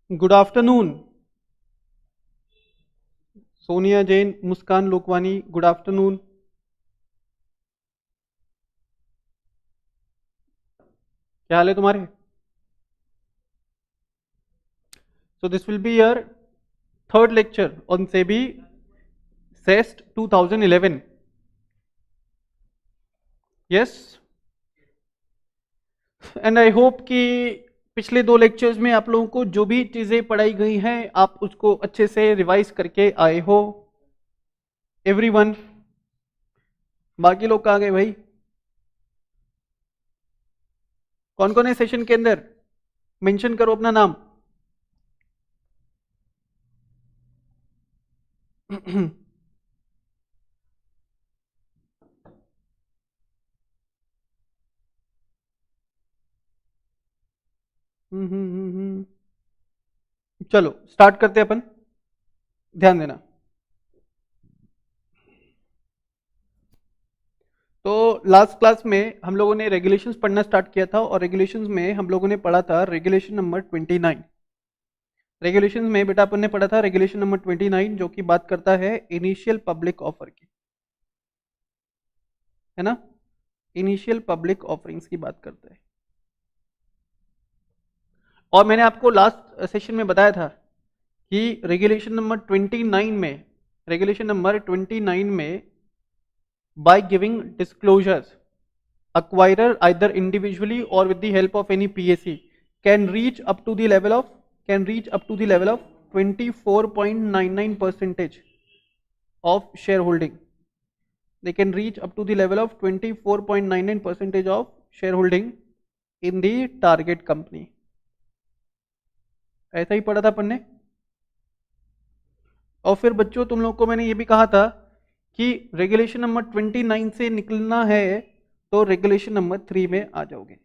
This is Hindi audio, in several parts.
Good afternoon. Sonia Jain, Muskan Lokwani, good afternoon. क्या हाल है तुम्हारे? So this will be your third lecture on SEBI SAST 2011। Yes, and I hope कि पिछले दो लेक्चर्स में आप लोगों को जो भी चीज़ें पढ़ाई गई हैं आप उसको अच्छे से रिवाइज करके आए हो। एवरीवन, बाकी लोग कहाँ गए भाई? कौन कौन है सेशन के अंदर? मेंशन करो अपना नाम। चलो स्टार्ट करते हैं अपन। ध्यान देना। तो लास्ट क्लास में हम लोगों ने रेगुलेशंस पढ़ना स्टार्ट किया था और रेगुलेशंस में हम लोगों ने पढ़ा था रेगुलेशन नंबर 29। रेगुलेशंस में बेटा अपन ने पढ़ा था रेगुलेशन नंबर 29 जो कि बात करता है इनिशियल पब्लिक ऑफर की, है ना। इनिशियल पब्लिक ऑफरिंग्स की बात करता है। और मैंने आपको लास्ट सेशन में बताया था कि रेगुलेशन नंबर 29 में, रेगुलेशन नंबर 29 में by giving disclosures acquirer either individually or with the help of any PSC can reach up to the level of can reach up to the level of 24.99 percentage of shareholding. They can reach up to the level of 24.99 percentage of shareholding in the target company. ऐसा ही पढ़ा था अपन ने। और फिर बच्चों तुम लोग को मैंने ये भी कहा था कि रेगुलेशन नंबर 29 से निकलना है तो रेगुलेशन नंबर 3 में आ जाओगे।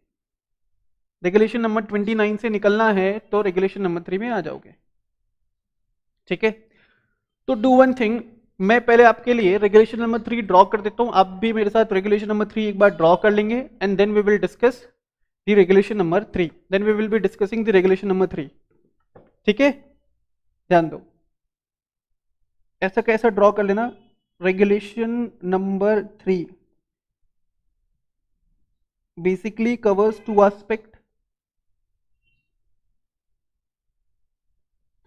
रेगुलेशन नंबर 29 से निकलना है तो रेगुलेशन नंबर 3 में आ जाओगे। ठीक है, तो डू वन थिंग, मैं पहले आपके लिए रेगुलेशन नंबर 3 ड्रॉ कर देता हूं, आप भी मेरे साथ रेगुलेशन नंबर 3 एक बार ड्रॉ कर लेंगे and then we will discuss the regulation number 3, then we will be discussing the regulation number 3। ठीक है, ध्यान दो। ऐसा कैसा ड्रॉ कर लेना। Regulation number 3 basically covers to aspect,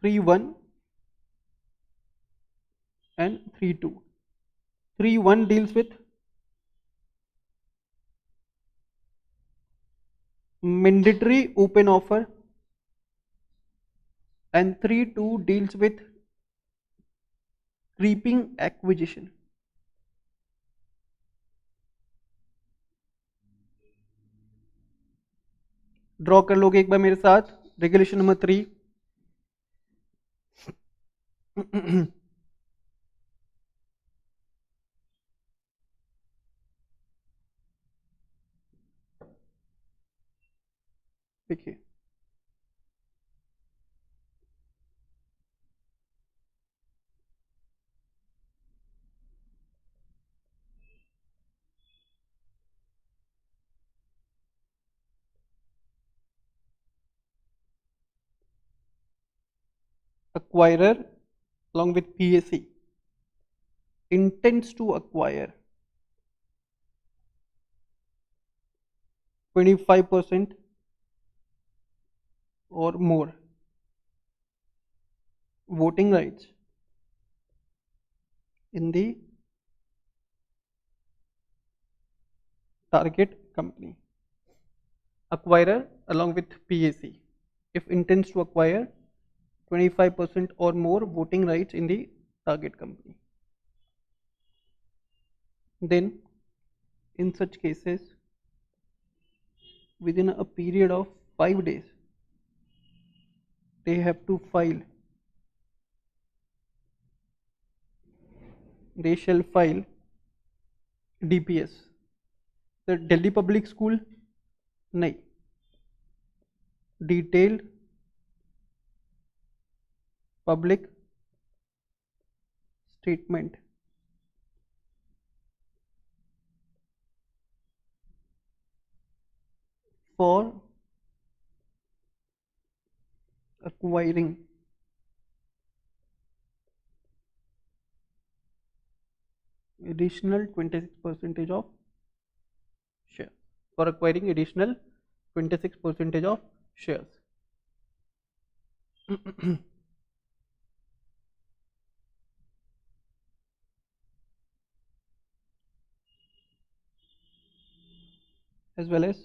3.1 and 3.2। 3.1 deals with mandatory open offer and 3.2 deals with creeping acquisition। Draw कर लोगे एक बार मेरे साथ रेगुलेशन नंबर 3। देखिए, acquirer along with PSC intends to acquire 25% or more voting rights in the target company। Acquirer along with PSC if intends to acquire 25% or more voting rights in the target company, then in such cases within a period of 5 days they have to file, they shall file DPS। the Delhi Public School नहीं, detailed public statement for acquiring additional 26% of shares, for acquiring additional 26% of shares. As well as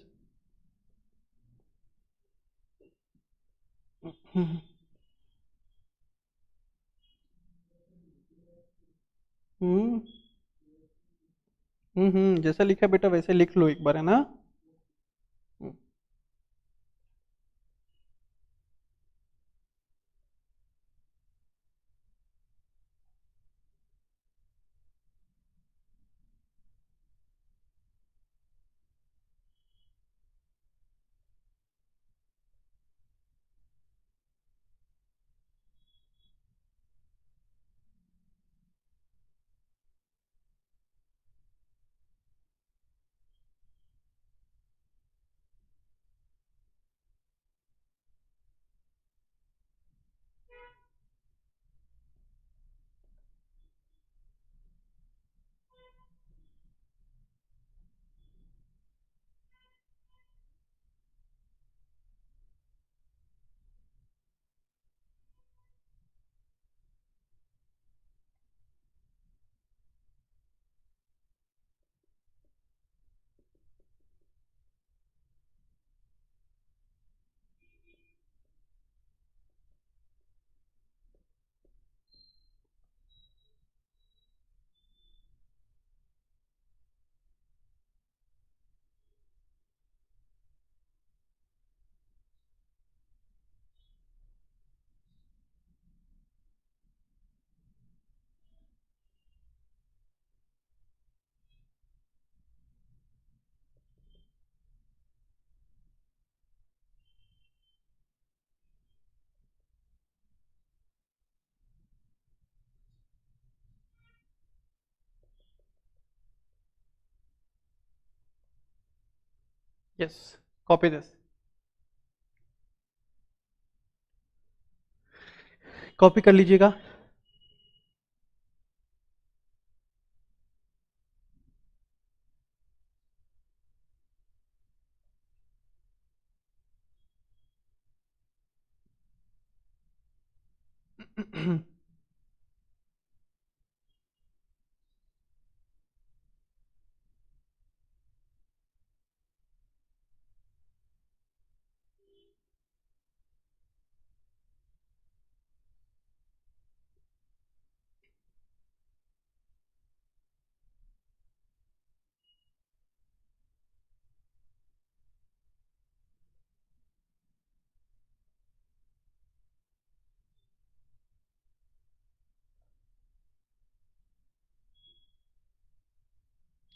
जैसा लिखा बेटा वैसे लिख लो एक बार, है ना। यस, कॉपी दिस, कॉपी कर लीजिएगा।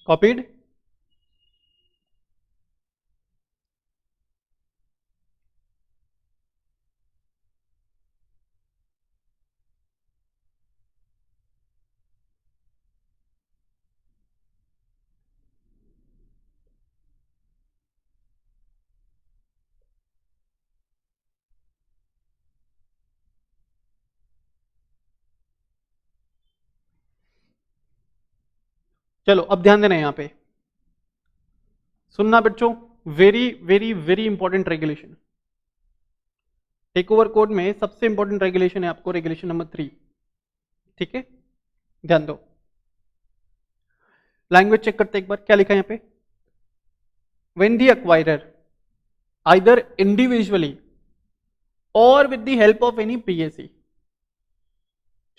कॉपीड, चलो अब ध्यान देना यहाँ पे, सुनना बच्चों, very very very important regulation. Take over code में सबसे इंपॉर्टेंट रेगुलेशन है आपको रेगुलेशन नंबर 3, ठीक है, ध्यान दो। लैंग्वेज चेक करते एक बार, क्या लिखा है यहाँ पे, when the acquirer either individually और with the help of any PAC,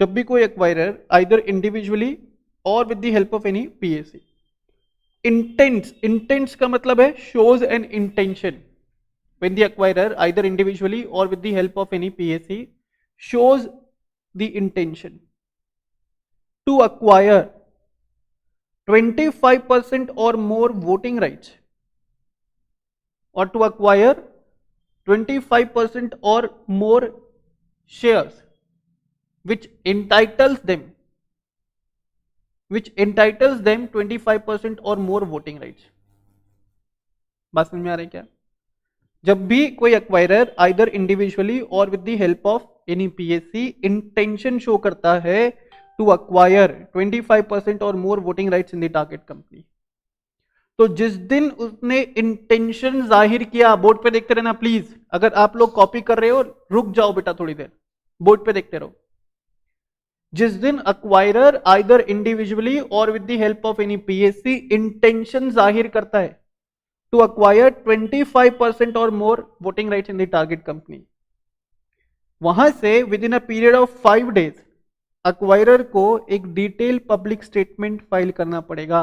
जब भी कोई एक्वायरर आइदर इंडिविजुअली और with the help of any PAC, intents, intents का मतलब है shows an intention, when the acquirer either individually or with the help of any PSC shows the intention to acquire 25% or more voting rights or to acquire 25% or more shares which entitles them 25% or more voting rights। बात समझ में आ रही है क्या? जब भी कोई एक्वायरर आइदर इंडिविजुअली और with the help of any PSC intention show करता है टू अक्वायर 25% और more voting rights in the target company, तो जिस दिन उसने इंटेंशन जाहिर किया, बोर्ड पे देखते रहना प्लीज, अगर आप लोग कॉपी कर रहे हो रुक जाओ बेटा थोड़ी देर, बोर्ड पे देखते रहो। जिस दिन अक्वायरर आइदर इंडिविजुअली और with the help of any PSC intention जाहिर करता है टू अक्वायर 25% और more voting rights in the target company, वहां से with in a period of 5 days acquirer को एक डिटेल पब्लिक स्टेटमेंट फाइल करना पड़ेगा,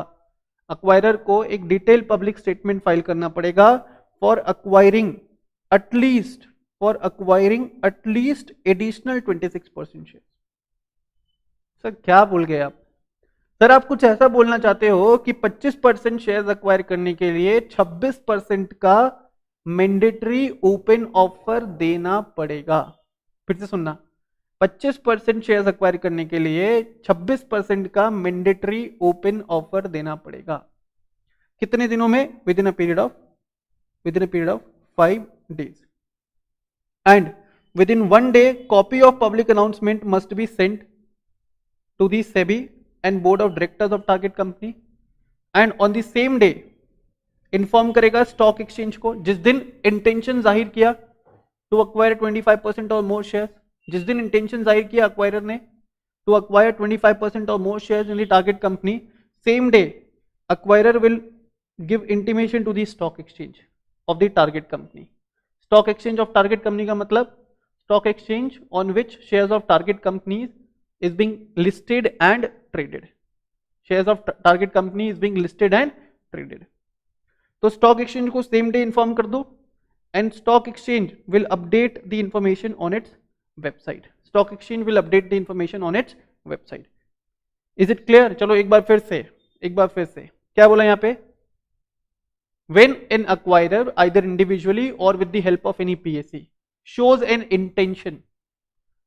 अक्वायरर को एक डिटेल पब्लिक स्टेटमेंट फाइल करना पड़ेगा for acquiring at least additional 26% share. Sir क्या बोल गए आप? सर आप कुछ ऐसा बोलना चाहते हो कि 25% शेयर्स अक्वायर करने के लिए 26% का मैंडेटरी ओपन ऑफर देना पड़ेगा। फिर से सुनना, 25% शेयर्स अक्वायर करने के लिए 26% का मैंडेटरी ओपन ऑफर देना पड़ेगा। कितने दिनों में? With in a period of 5 days, and with in 1 day copy of public announcement must be sent to the SEBI and board of directors of target company, and on the same day inform करेगा स्टॉक एक्सचेंज को जिस दिन इंटेंशन जाहिर किया टू अक्वायर 25% और मोर शेयर्स, जिस दिन इंटेंशन जाहिर किया अक्वायरर ने टू अक्वायर 25% और more shares in the target company, same day acquirer will give intimation to the stock exchange of the target company. Stock exchange of target company का मतलब stock exchange on which shares of target companies is being listed and traded, shares of target company is being listed and traded। तो स्टॉक एक्सचेंज को सेम डे इन्फॉर्म कर दो and stock exchange will update the information on its website, stock exchange will update the information on its website. Is it clear? चलो एक बार फिर से क्या बोला यहाँ पे? when an acquirer either individually or with the help of any PSC shows an intention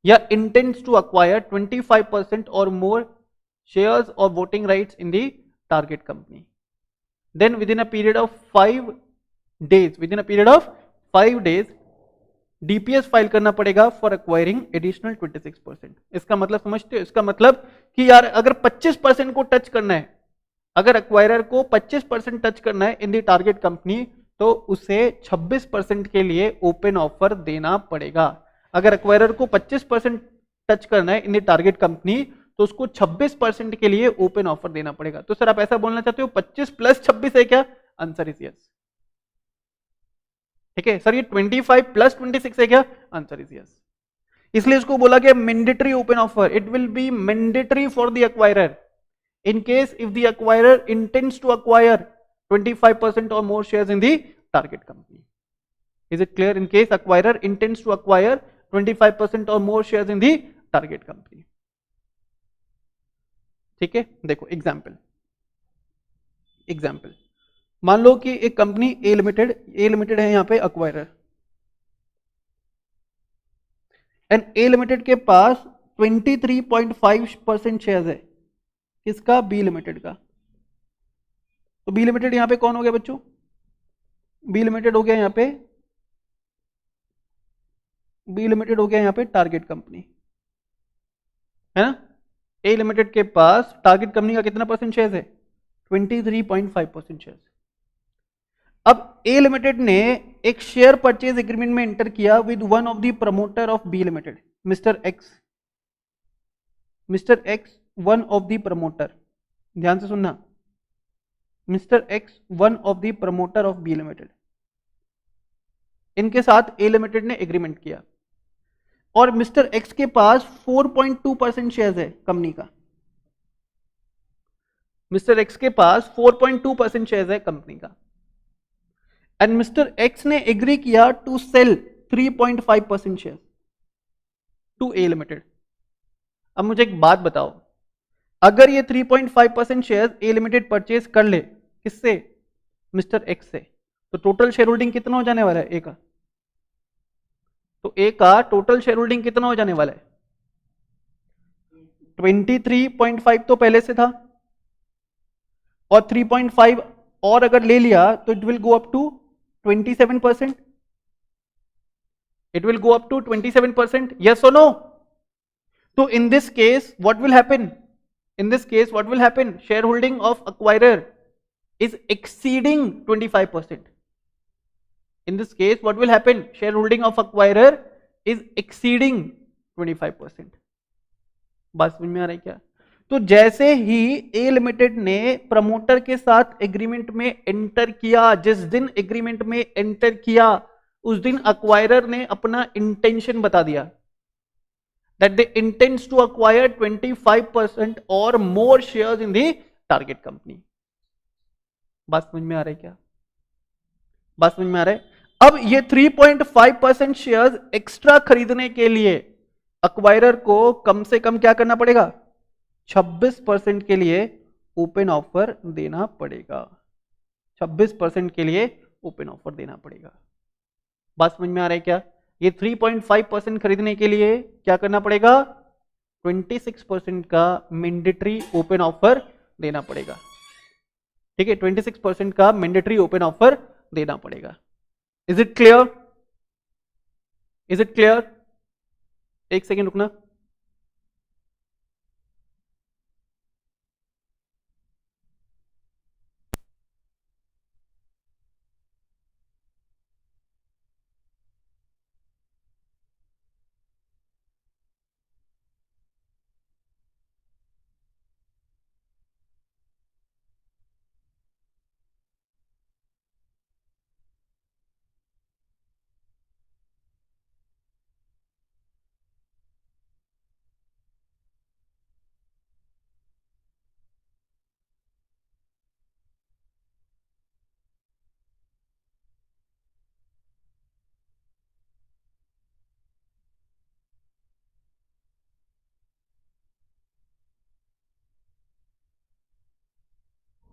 या intends to acquire 25% or more shares or voting rights in the target company, then within a period of 5 days DPS file करना पड़ेगा फॉर एक्वायरिंग एडिशनल 26%। इसका मतलब समझते हो? इसका मतलब कि यार अगर 25% को टच करना है, अगर एक्वायरर को 25% टच करना है इन द टारगेट कंपनी, तो उसे 26% के लिए ओपन ऑफर देना पड़ेगा। अगर एक्वायरर को 25% टच करना है इन द टारगेट कंपनी, तो उसको 26% के लिए ओपन ऑफर देना पड़ेगा। तो सर आप ऐसा बोलना चाहते हो 25 + 26 है क्या? Answer is yes. ठीक है सर, ये 25 + 26 है क्या? Answer is yes. इसलिए इसको बोला गया mandatory open offer. It will be mandatory for the acquirer in case if the acquirer intends to acquire 25% or more shares in the target company. Is it clear? In case acquirer intends to acquire 25% or more shares in the target company. ठीक है, देखो एग्जाम्पल मान लो कि एक कंपनी ए लिमिटेड है यहां पे एक्वायरर, एंड ए लिमिटेड के पास 23.5% शेयर्स है। किसका? बी लिमिटेड का। तो बी लिमिटेड यहां पे कौन हो गया बच्चों? बी लिमिटेड हो गया यहां पे टारगेट कंपनी, है ना? ए लिमिटेड के पास टारगेट कंपनी का कितना परसेंट शेयर्स है? 23.5% शेयर्स। अब ए लिमिटेड ने एक शेयर परचेज एग्रीमेंट में एंटर किया with one of the promoter of B limited, mister X one of the promoter, ध्यान से सुनना, mister X one of the promoter of B limited, इनके साथ ए लिमिटेड ने एग्रीमेंट किया, और मिस्टर एक्स के पास 4.2% शेयर्स है कंपनी का। मिस्टर एक्स के पास 4.2% शेयर्स है कंपनी का, एंड मिस्टर एक्स ने एग्री किया to sell 3.5% shares to A limited. अब मुझे एक बात बताओ, अगर ये 3.5% शेयर्स ए लिमिटेड परचेज कर ले, किससे? मिस्टर एक्स से, तो टोटल शेयर होल्डिंग कितना हो जाने वाला है ए का? तो ए का टोटल शेयर होल्डिंग कितना हो जाने वाला है? 23.5 तो पहले से था, और 3.5 और अगर ले लिया तो it will go up to 27%। It will go up to 27%. Yes or no? So in this case, what will happen? In this case, what will happen? Shareholding of acquirer is exceeding 25%. In this case, what will happen? Shareholding of acquirer is exceeding 25%. बात समझ में आ रही है क्या? तो जैसे ही ए लिमिटेड ने प्रमोटर के साथ एग्रीमेंट में एंटर किया, जिस दिन एग्रीमेंट में एंटर किया उस दिन अक्वायरर ने अपना इंटेंशन बता दिया that they intends to acquire 25% or more shares in the target company. बात समझ में आ रहा है क्या? बात समझ में आ रहा है? अब ये 3.5% शेयर्स एक्स्ट्रा खरीदने के लिए अक्वायरर को कम से कम क्या करना पड़ेगा? 26% के लिए ओपन ऑफर देना पड़ेगा. 26% के लिए ओपन ऑफर देना पड़ेगा. बात समझ में आ रहा है क्या? ये 3.5% खरीदने के लिए क्या करना पड़ेगा? 26% का मैंडेटरी ओपन ऑफर देना पड़ेगा. ठीक है, 26% का मैंडेटरी ओपन ऑफर देना पड़ेगा. Is it clear? Is it clear? एक सेकेंड रुकना.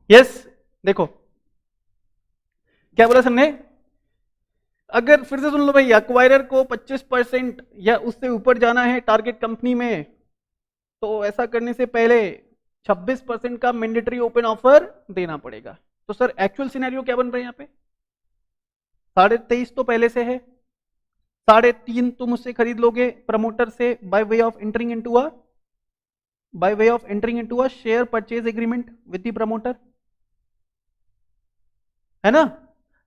यस, देखो क्या बोला सबने. अगर फिर से सुन लो भाई, अक्वायरर को 25% या उससे ऊपर जाना है टारगेट कंपनी में, तो ऐसा करने से पहले 26% का मैंडेटरी ओपन ऑफर देना पड़ेगा. तो सर एक्चुअल सिनेरियो क्या बन रहा है यहाँ पे? 23.5 तो पहले से है, 3.5 तुम उससे खरीद लोगे प्रमोटर से bye way of entering into a share purchase agreement with the promoter, है ना.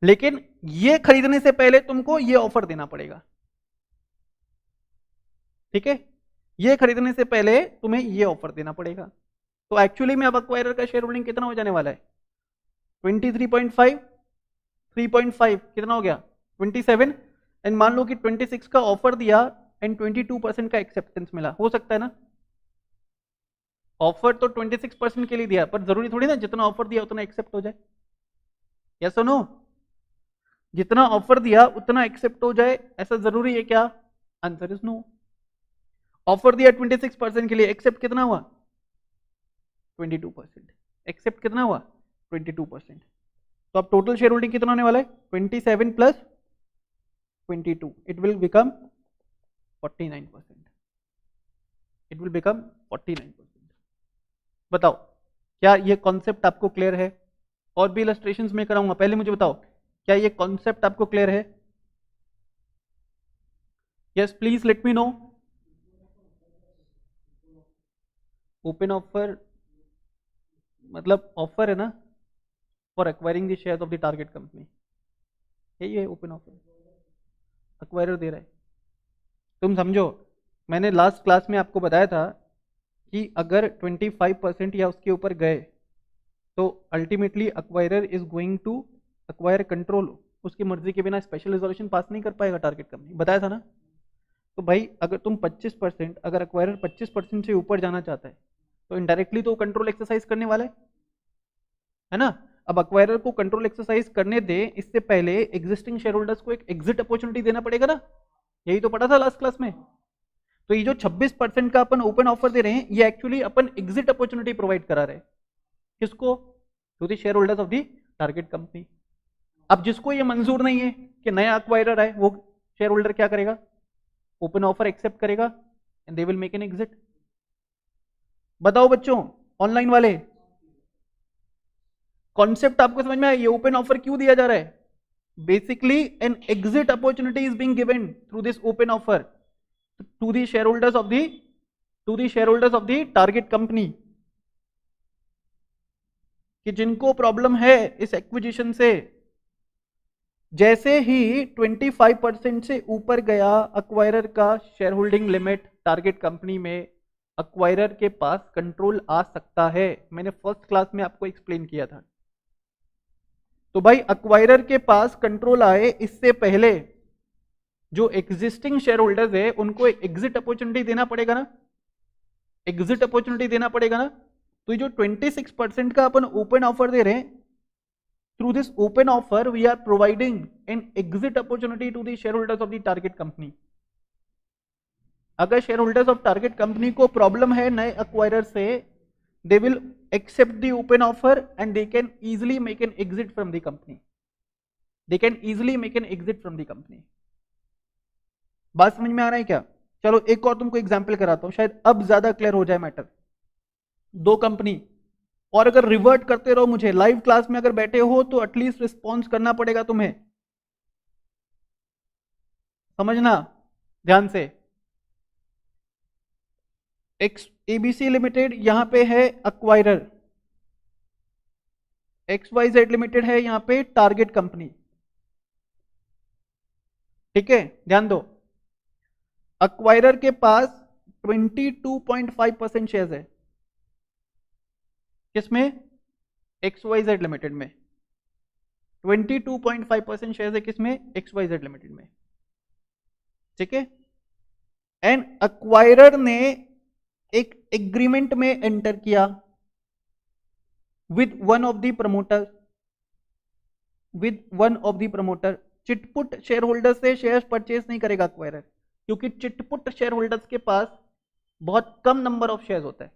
लेकिन ये खरीदने से पहले तुमको ये ऑफर देना पड़ेगा. ठीक है, ये खरीदने से पहले तुम्हें ये ऑफर देना पड़ेगा. तो एक्चुअली में अब अक्वायरर का शेयर होल्डिंग कितना हो जाने वाला है? 23.5, 3.5 कितना हो गया? 27. एंड मान लो कि 26 का ऑफर दिया एंड 22% का एक्सेप्टेंस मिला. हो सकता है ना? ऑफर तो 26% के लिए दिया, पर जरूरी थोड़ी ना जितना ऑफर दिया उतना एक्सेप्ट हो जाए. यस और नो? जितना ऑफर दिया उतना एक्सेप्ट हो जाए ऐसा जरूरी है क्या? Answer is no. ऑफर दिया 26% के लिए, एक्सेप्ट कितना हुआ? 22%. एक्सेप्ट कितना हुआ? 22%. तो अब टोटल शेयर होल्डिंग कितना होने वाला है? 27 plus 22, it will become 49%. It will become 49%. बताओ क्या ये कॉन्सेप्ट आपको क्लियर है? और भी इलस्ट्रेशंस में कराऊंगा, पहले मुझे बताओ क्या ये कॉन्सेप्ट आपको क्लियर है? Yes please let me know. Open offer मतलब ऑफर है ना, for acquiring the shares of the target company. यही है ओपन ऑफर, एक्वायरर दे रहा है. तुम समझो, मैंने लास्ट क्लास में आपको बताया था कि अगर 25% या उसके ऊपर गए तो ultimately acquirer is going to acquire control. उसकी मर्जी के बिना स्पेशल रिजोल्यूशन पास नहीं कर पाएगा टारगेट कंपनी. बताया था ना? तो भाई अगर तुम 25%, अगर अक्वायरर 25% से ऊपर जाना चाहता है तो इनडायरेक्टली तो कंट्रोल एक्सरसाइज करने वाला है ना. अब अक्वायरर को कंट्रोल एक्सरसाइज करने दे, इससे पहले एग्जिस्टिंग शेयर होल्डर्स को एक एग्जिट अपॉर्चुनिटी देना पड़ेगा ना. यही तो पढ़ा था लास्ट क्लास में. तो ये जो 26% का अपन ओपन ऑफर दे रहे हैं, ये एक्चुअली अपन एग्जिट अपॉर्चुनिटी प्रोवाइड करा रहे हैं. किसको? To the share holders of the target company. अब जिसको ये मंजूर नहीं है कि नया अक्वायरर आए, वो शेयर होल्डर क्या करेगा? ओपन ऑफर एक्सेप्ट करेगा and they will make an exit. बताओ बच्चों ऑनलाइन वाले, कॉन्सेप्ट आपको समझ में आया? ये ओपन ऑफर क्यों दिया जा रहा है? basically an exit opportunity is being given through this open offer to the shareholders of the target company, कि जिनको प्रॉब्लम है इस एक्विजिशन से, जैसे ही 25% से ऊपर गया अक्वायरर का share holding limit target company में, अक्वायरर के पास कंट्रोल आ सकता है। मैंने फर्स्ट क्लास में आपको एक्सप्लेन किया था। तो भाई अक्वायरर के पास कंट्रोल आए इससे पहले जो एग्जिस्टिंग शेयर होल्डर्स है उनको एक एग्जिट अपॉर्चुनिटी देना पड़ेगा ना, एग्जिट अपॉर्चुनिटी देना पड़ेगा ना। तो ये जो 26% का अपन ओपन ऑफर दे रहे हैं, through this open offer we are providing an exit opportunity to the share holders of the target company. अगर share holders of target company को प्रॉब्लम है नए अक्वायरर से, they will accept the open offer and they can easily make an exit from the company. They can easily make an exit from the company. बात समझ में आ रहा है क्या? चलो एक और तुमको एग्जांपल कराता हूं, शायद अब ज्यादा क्लियर हो जाए मैटर। दो कंपनी, और अगर रिवर्ट करते रहो मुझे, लाइव क्लास में अगर बैठे हो तो एटलीस्ट रिस्पॉन्स करना पड़ेगा तुम्हें, समझना ध्यान से। एबीसी लिमिटेड यहां पे है अक्वायरर, XYZ लिमिटेड है यहां पे टारगेट कंपनी, ठीक है। ध्यान दो, अक्वायरर के पास 22.5% शेयर्स है, किसमें? XYZ लिमिटेड में 22.5% शेयर्स है, किसमें? XYZ लिमिटेड में, ठीक है। एंड अक्वायरर ने एक एग्रीमेंट में एंटर किया with one of the promoter, चिटपुट शेयर होल्डर से शेयर्स परचेज नहीं करेगा अक्वायरर, क्योंकि चिटपुट शेयर होल्डर्स के पास बहुत कम नंबर ऑफ शेयर्स होता है।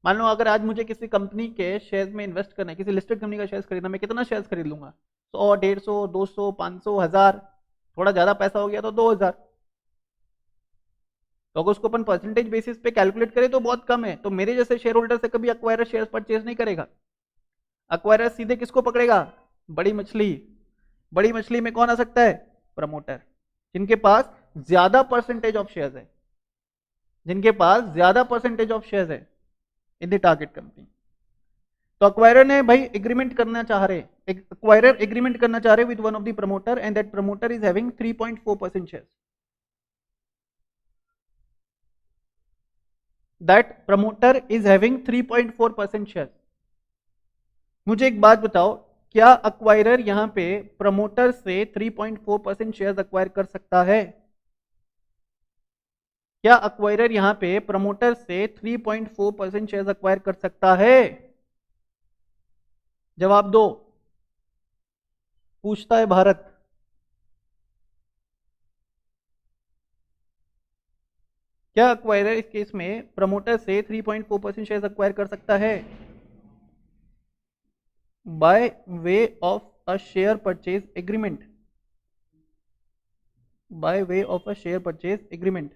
मान लो अगर आज मुझे किसी कंपनी के शेयर्स में इन्वेस्ट करना है, किसी लिस्टेड कंपनी का शेयर्स खरीदना, मैं कितना शेयर्स खरीद लूंगा? 100, 150, 200, 500, 1000, थोड़ा ज्यादा पैसा हो गया तो 2000। तो अगर उसको अपन परसेंटेज बेसिस पे कैलकुलेट करें तो बहुत कम है। तो मेरे जैसे शेयर होल्डर से कभी अक्वायरर शेयर्स परचेज नहीं करेगा। अक्वायरर सीधे किसको पकड़ेगा? बड़ी मछली। बड़ी मछली में कौन आ सकता है? प्रमोटर, जिनके पास ज्यादा परसेंटेज ऑफ शेयर्स है, जिनके पास ज्यादा परसेंटेज ऑफ शेयर्स है इन द टारगेट कंपनी। तो अक्वायरर ने भाई एग्रीमेंट करना चाह रहे, अक्वायरर एग्रीमेंट करना चाह रहे with one of the promoter, and that promoter is having 3.4% shares. That promoter is having 3.4% share. मुझे एक बात बताओ, क्या अक्वायरर यहां पे प्रमोटर से 3.4% शेयर अक्वायर कर सकता है? क्या अक्वायरर यहां पे प्रमोटर से 3.4% शेयर अक्वायर कर सकता है? जवाब दो, पूछता है भारत। क्या अक्वायरर इस केस में प्रमोटर से 3.4% शेयर अक्वायर कर सकता है? Bye way of a share purchase agreement, bye way of a share purchase agreement.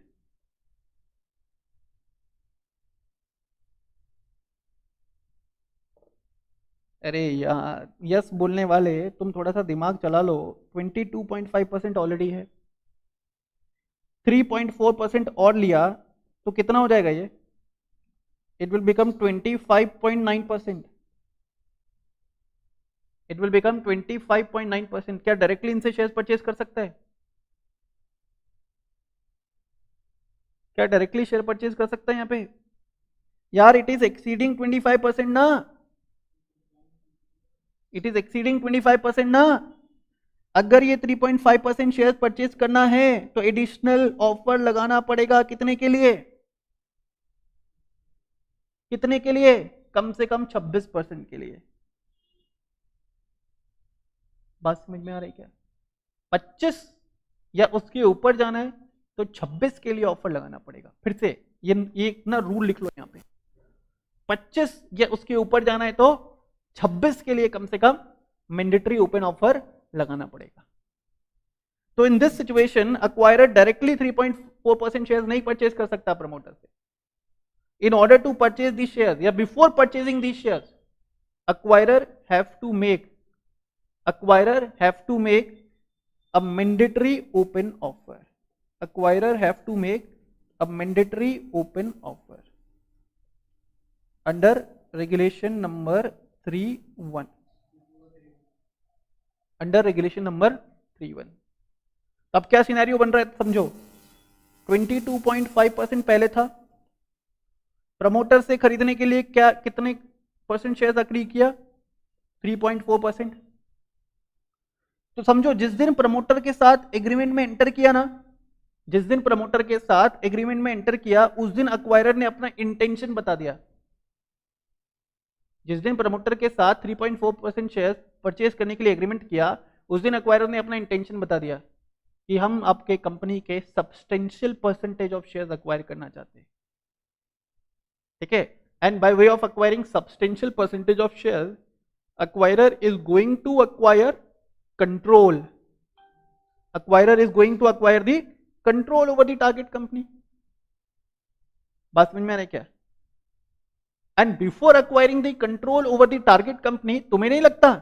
अरे यार, यस बोलने वाले तुम थोड़ा सा दिमाग चला लो। 22.5% ऑलरेडी है, 3.4% और लिया तो कितना हो जाएगा ये? It will become 25.9%। It will become 25.9%। क्या डायरेक्टली इनसे शेयर परचेज कर सकता है? क्या डायरेक्टली शेयर परचेज कर सकता है यहाँ पे? यार इट इज एक्सीडिंग 25% ना, इट इज एक्सीडिंग 25% ना। अगर ये 3.5% शेयर परचेज करना है तो एडिशनल ऑफर लगाना पड़ेगा, कितने के लिए? कितने के लिए? कम से कम 26% के लिए। बात समझ में आ रही क्या? 25 या उसके ऊपर जाना है तो 26 के लिए ऑफर लगाना पड़ेगा। फिर से ये इतना रूल लिख लो यहाँ पे, 25 या उसके ऊपर जाना है तो 26 के लिए कम से कम मैंडेटरी ओपन ऑफर लगाना पड़ेगा। तो in this situation acquirer directly 3.4% shares नहीं परचेज कर सकता प्रमोटर से। In order to purchase these shares, या before purchasing these shares, acquirer have to make acquirer have to make a mandatory open offer. Acquirer have to make a mandatory open offer under regulation number 3(1). Under regulation number 3(1). अब क्या सिनेरियो बन रहा है समझो। 22.5% पहले था, प्रमोटर से खरीदने के लिए क्या कितने परसेंट शेयर अग्री किया? 3.4%। तो समझो जिस दिन प्रमोटर के साथ एग्रीमेंट में एंटर किया ना, जिस दिन प्रमोटर के साथ एग्रीमेंट में एंटर किया उस दिन एक्वायरर ने अपना इंटेंशन बता दिया। जिस दिन प्रमोटर के साथ 3.4% शेयर परचेज करने के लिए एग्रीमेंट किया उस दिन एक्वायरर ने अपना इंटेंशन बता दिया कि हम आपके कंपनी के substantial percentage of shares acquire करना चाहते हैं। ठीक है, and by way of acquiring substantial percentage of shares acquirer is going to acquire control. Acquirer is going to acquire the control over the target company. बात समझ में आ रहा है क्या? And before acquiring the control over the target company, तुम्हें नहीं लगता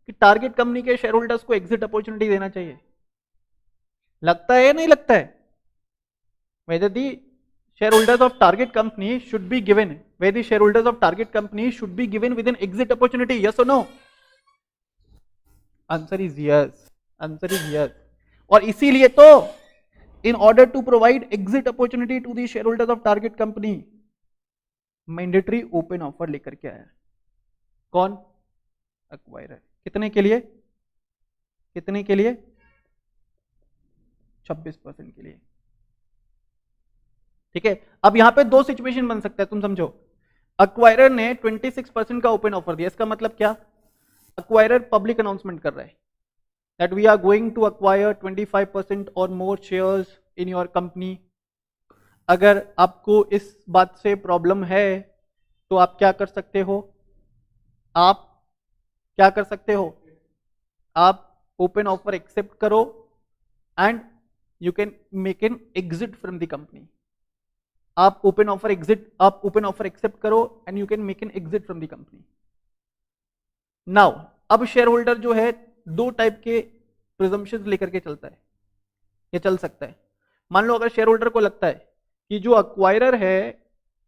कि टारगेट कंपनी के शेयर होल्डर्स को एग्जिट अपॉर्चुनिटी देना चाहिए? लगता है या नहीं लगता है? whether the shareholders of target company should be given, whether the shareholders of target company should be given with an exit opportunity, yes or no? Answer is yes. Answer is yes. और इसीलिए तो in order to provide exit opportunity to the shareholders of target company mandatory open offer लेकर के आया। कौन? एक्वायरर। कितने के लिए? कितने के लिए? 26% के लिए। ठीक है, अब यहां पे दो सिचुएशन बन सकता है, तुम समझो। एक्वायरर ने 26% का ओपन ऑफर दिया, इसका मतलब क्या? एक्वायरर पब्लिक अनाउंसमेंट कर रहा है that we are going to acquire 25% और more shares in your company. अगर आपको इस बात से प्रॉब्लम है तो आप क्या कर सकते हो? आप क्या कर सकते हो? आप ओपन ऑफर एक्सेप्ट करो and you can make an exit from the company. आप ओपन ऑफर एक्सेप्ट करो and you can make an exit from the company. Now अब शेयर होल्डर जो है दो टाइप के प्रिजम्पशंस लेकर के चलता है, ये चल सकता है। मान लो अगर शेयर होल्डर को लगता है कि जो एक्वायरर है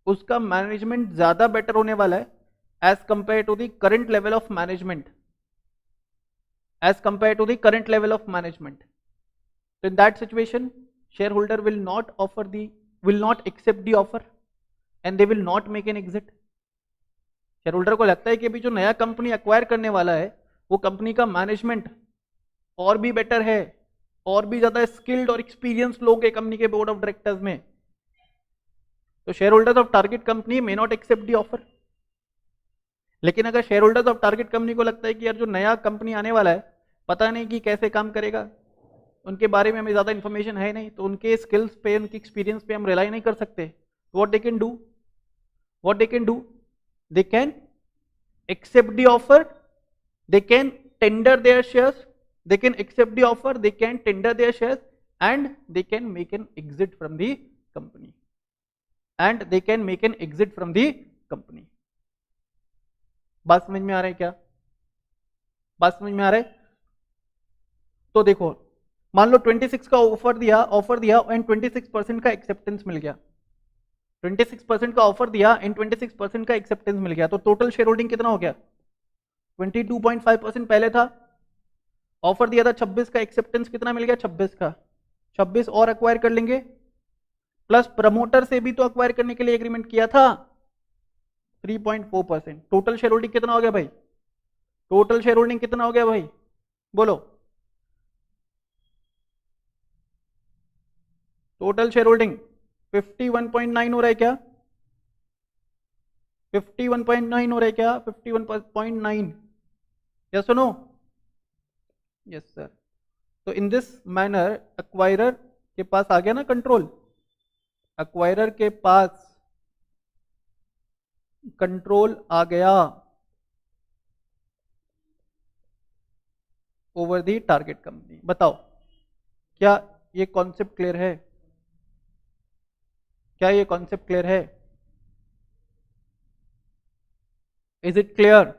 उसका मैनेजमेंट ज्यादा बेटर होने वाला है as compare to the current level of management, as compare to the current level of management, तो in that situation share holder will not accept the offer and they will not make an exit. Share holder को लगता है कि अभी जो नया कंपनी एक्वायर करने वाला है वो कंपनी का मैनेजमेंट और भी बेटर है, और भी ज्यादा स्किल्ड और एक्सपीरियंस लोग है कंपनी के बोर्ड ऑफ डायरेक्टर्स में, तो share holders of target company may not accept the offer. लेकिन अगर share holders of target company को लगता है कि यार जो नया कंपनी आने वाला है पता नहीं कि कैसे काम करेगा, उनके बारे में हमें ज्यादा इंफॉर्मेशन है नहीं, तो उनके स्किल्स पे, उनके एक्सपीरियंस पे हम रिलाई नहीं कर सकते, what they can do, they can accept the offer, they can tender their shares, they can accept the offer, they can tender their shares and they can make an exit from the company, बात समझ में आ रहा है क्या? बात समझ में आ रहा है? तो देखो मान लो 26 का ऑफर दिया एंड 26% का एक्सेप्टेंस मिल गया, 26% का ऑफर दिया एंड 26% का एक्सेप्टेंस मिल गया, तो टोटल शेयर होल्डिंग कितना हो गया? 22.5% पहले था, ऑफर दिया था 26 का, एक्सेप्टेंस कितना मिल गया? 26 का, 26 और एक्वायर कर लेंगे, प्लस प्रमोटर से भी तो एक्वायर करने के लिए एग्रीमेंट किया था 3.4%। टोटल शेयर होल्डिंग कितना हो गया भाई? टोटल शेयर होल्डिंग कितना हो गया भाई? बोलो, टोटल शेयर होल्डिंग 51.9 हो रहा है क्या? 51.9 हो रहा है क्या? 51.9, यस और नो? Yes sir. तो इन दिस मैनर एक्वायरर के पास आ गया ना कंट्रोल, एक्वायरर के पास कंट्रोल आ गया ओवर द टारगेट कंपनी। बताओ क्या ये कॉन्सेप्ट क्लियर है? क्या ये कॉन्सेप्ट क्लियर है? इज इट क्लियर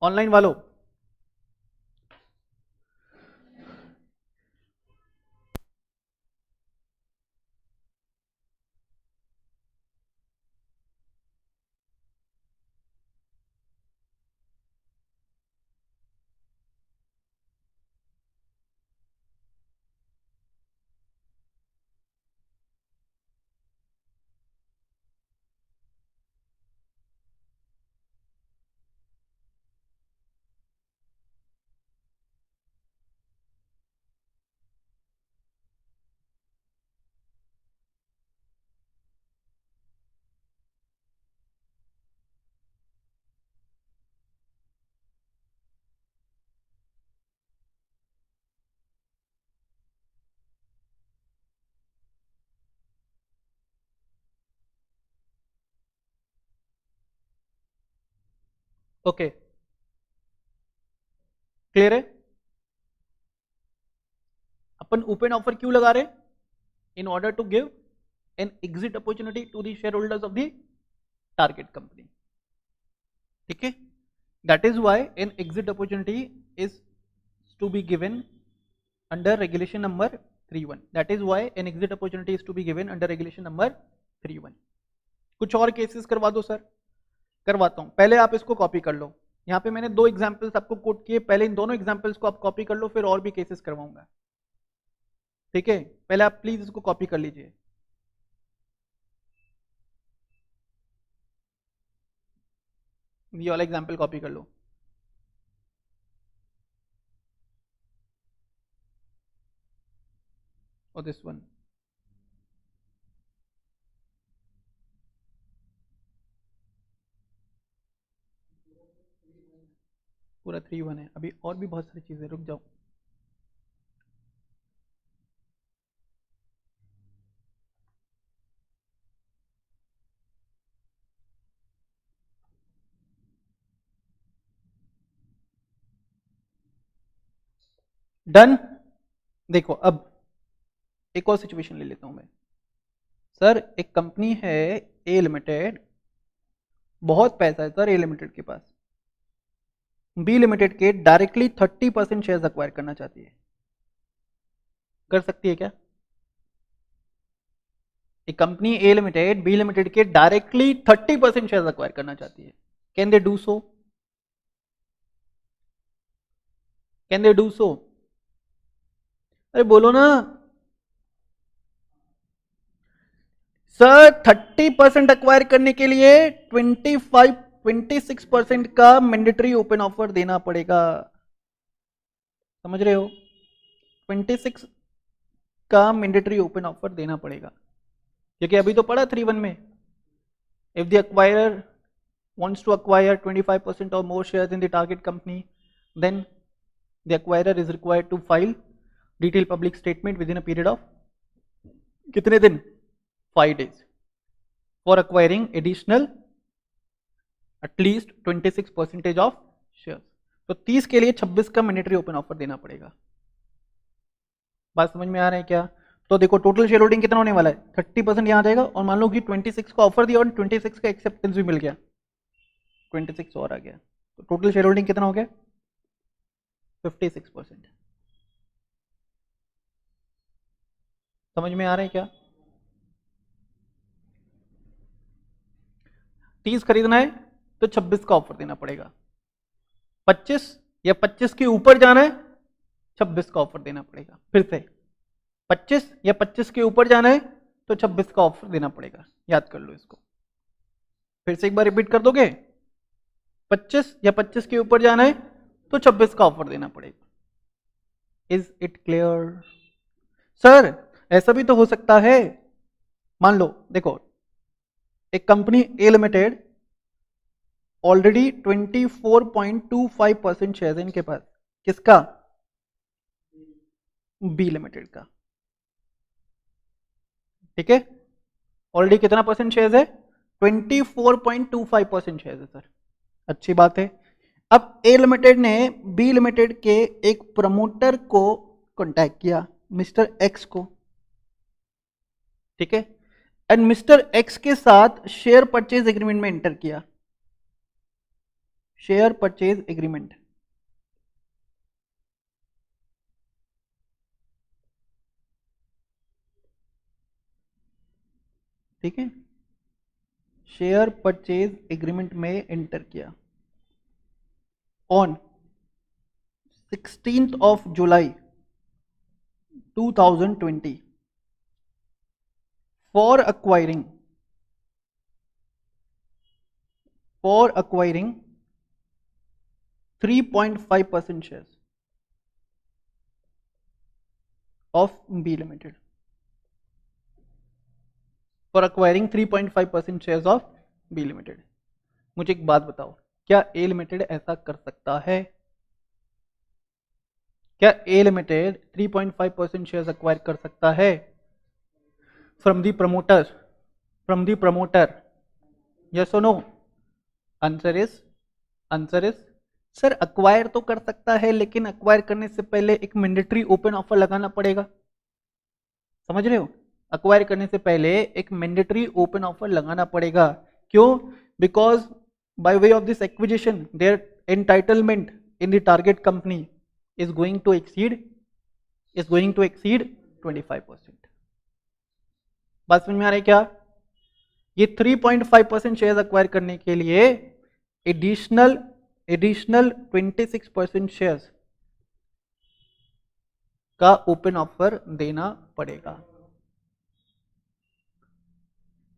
ऑनलाइन वालों? ओके, क्लियर है? अपन ओपन ऑफर क्यों लगा रहे? In order to give an exit opportunity to the share holders of the target company. ठीक है, that is why an exit opportunity is to be given under regulation number 3(1). That is why an exit opportunity is to be given under regulation number 3(1). कुछ और केसेस करवा दो सर. करवाता हूं, पहले आप इसको कॉपी कर लो. यहाँ पे मैंने 2 एग्जांपल्स आपको कोट किए, पहले इन दोनों एग्जांपल्स को आप कॉपी कर लो, फिर और भी केसेस करवाऊंगा. ठीक है, पहले आप प्लीज इसको कॉपी कर लीजिए. ये वाला एग्जांपल कॉपी कर लो. और दिस वन. पूरा 3(1) है. अभी और भी बहुत सारी चीजें, रुक जाओ. डन. देखो अब एक और सिचुएशन ले लेता हूं मैं. सर एक कंपनी है ए लिमिटेड, बहुत पैसा है सर ए लिमिटेड के पास. बी लिमिटेड के डायरेक्टली 30% शेयर्स अक्वायर करना चाहती है. कर सकती है क्या? एक कंपनी ए लिमिटेड बी लिमिटेड के डायरेक्टली 30% शेयर्स अक्वायर करना चाहती है. Can they do so? Can they do so? अरे बोलो ना सर. 30% अक्वायर करने के लिए 26% का मैंडेटरी ओपन ऑफर देना पड़ेगा. समझ रहे हो? 26 का मैंडेटरी ओपन ऑफर देना पड़ेगा, क्योंकि अभी तो पड़ा 3(1) में. If the acquirer wants to acquire 25% or more shares in the target company, then the acquirer is required to file detailed public statement within a period of कितने दिन? 5 days for acquiring additional at least 26% of shares. तो 30 के लिए 26 का मैंडेटरी ओपन ऑफर देना पड़ेगा. बात समझ में आ रहा है क्या? तो देखो टोटल शेयर होल्डिंग कितना होने वाला है? 30% यहाँ आ जाएगा, और मान लो कि 26 का ऑफर दिया और 26 का एक्सेप्टेंस भी मिल गया, 26 और आ गया, तो टोटल शेयर होल्डिंग कितना हो गया? 56%. समझ में आ रहा है क्या? 30 खरीदना है तो 26 का ऑफर देना पड़ेगा. 25 या 25 के ऊपर जाना है, 26 का ऑफर देना पड़ेगा. फिर से 25 या 25 के ऊपर जाना है तो 26 का ऑफर देना पड़ेगा. याद कर लो इसको. फिर से एक बार रिपीट कर दोगे. 25 या 25 के ऊपर जाना है तो 26 का ऑफर देना पड़ेगा. Is it clear? सर ऐसा भी तो हो सकता है, मान लो देखो एक कंपनी ए लिमिटेड ऑलरेडी 24.25% शेयर है इनके पास. किसका? बी लिमिटेड का. ठीक है, ऑलरेडी कितना परसेंट शेयर है? 24.25% शेयर है सर. अच्छी बात है. अब ए लिमिटेड ने बी लिमिटेड के एक प्रमोटर को कांटेक्ट किया, मिस्टर एक्स को. ठीक है, एंड मिस्टर एक्स के साथ शेयर परचेज एग्रीमेंट में एंटर किया. Share purchase agreement. ठीक है, शेयर परचेज एग्रीमेंट में एंटर किया on 16th of July 2020 for acquiring 3.5% shares of B Limited. For acquiring 3.5% shares of B Limited. मुझे एक बात बताओ, क्या A Limited ऐसा कर सकता है? क्या A Limited 3.5% शेयर्स अक्वायर कर सकता है फ्रॉम दी प्रमोटर? यस और no? Answer is answer is sir acquire तो कर सकता है, लेकिन अक्वायर करने से पहले एक मैंडेटरी ओपन ऑफर लगाना पड़ेगा। समझ रहे हो? अक्वायर करने से पहले एक मैंडेटरी ओपन ऑफर लगाना पड़ेगा। क्यों? Because by way of this acquisition their entitlement in the target company is going to exceed 25%। बात समझ में आ रही है क्या? ये 3.5% शेयर अक्वायर करने के लिए एडिशनल 26% शेयर्स का ओपन ऑफर देना पड़ेगा।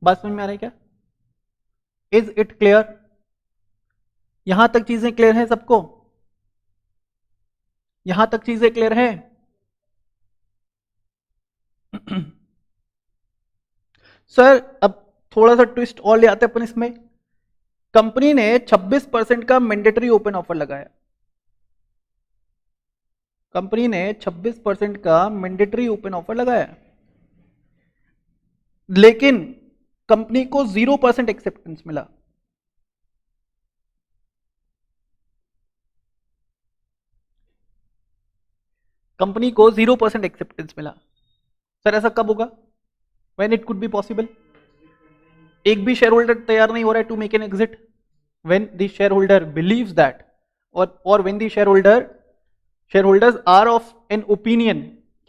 बात समझ में आ रही है क्या? Is it clear? यहां तक चीजें क्लियर है सबको? यहां तक चीजें क्लियर है? सर अब थोड़ा सा ट्विस्ट और ले आते हैं अपन इसमें। कंपनी ने 26% का मैंडेटरी ओपन ऑफर लगाया। कंपनी ने 26% का मैंडेटरी ओपन ऑफर लगाया, लेकिन कंपनी को 0% एक्सेप्टेंस मिला। कंपनी को 0% एक्सेप्टेंस मिला। सर ऐसा कब होगा? When it could be possible? एक भी शेयर होल्डर तैयार नहीं हो रहा है to make an exit, when the share holder believes that, और when the share holders are of an opinion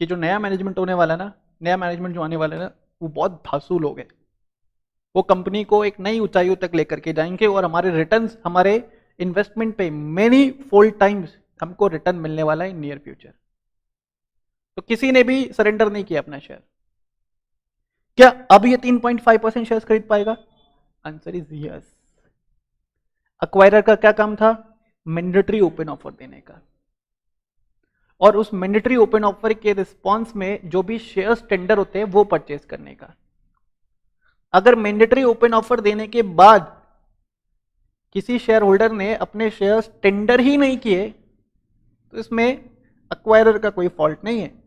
कि जो नया मैनेजमेंट होने वाला ना, नया मैनेजमेंट जो आने वाला है ना, वो बहुत धांसू लोग हैं। वो कंपनी को एक नई ऊंचाइयों तक लेकर के जाएंगे और हमारे रिटर्न्स, हमारे इन्वेस्टमेंट पे मेनी फोल्ड टाइम्स हमको रिटर्न मिलने वाला है इन नियर फ्यूचर। तो किसी ने भी सरेंडर नहीं किया अपना शेयर। क्या अब ये 3.5% शेयर खरीद पाएगा? Answer is yes. अक्वायरर का क्या काम था? मैंडेटरी ओपन ऑफर देने का, और उस मैंडेटरी ओपन ऑफर के रिस्पॉन्स में जो भी शेयर्स टेंडर होते हैं वो परचेज करने का। अगर मैंडेटरी ओपन ऑफर देने के बाद किसी शेयर होल्डर ने अपने शेयर्स टेंडर ही नहीं किए तो इसमें अक्वायरर का कोई फॉल्ट नहीं है।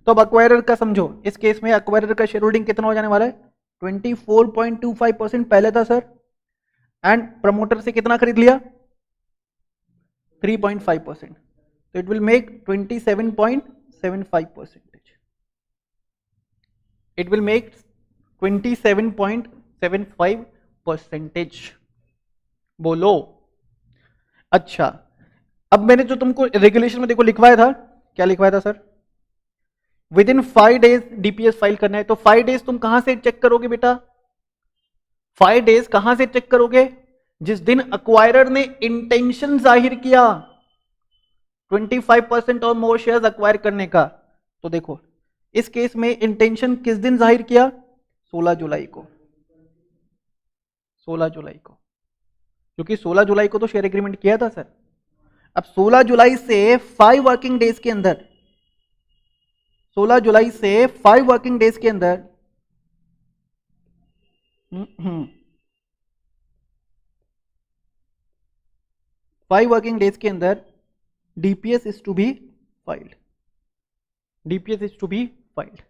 तो अब अक्वायरर का समझो, इस केस में अक्वायरर का शेयर होल्डिंग कितना हो जाने वाला है? 24.25% पहले था सर, एंड प्रमोटर से कितना खरीद लिया? 3.5%, तो it will make 27.75%। It will make 27.75%। बोलो। अच्छा, अब मैंने जो तुमको रेगुलेशन में देखो लिखवाया था, क्या लिखवाया था sir? With in 5 days DPS file करना है। तो 5 डेज तुम कहां से चेक करोगे बेटा? 5 डेज कहां से चेक करोगे? जिस दिन अक्वायरर ने इंटेंशन जाहिर किया 25% और मोर शेयर्स अक्वायर करने का। तो देखो इस केस में इंटेंशन किस दिन जाहिर किया? 16 जुलाई को। 16 जुलाई को, क्योंकि 16 जुलाई को तो शेयर एग्रीमेंट किया था सर। अब 16 जुलाई से 5 वर्किंग डेज के अंदर, 16 जुलाई से 5 वर्किंग डेज के अंदर 5 वर्किंग डेज के अंदर DPS is to be filed. DPS is to be filed.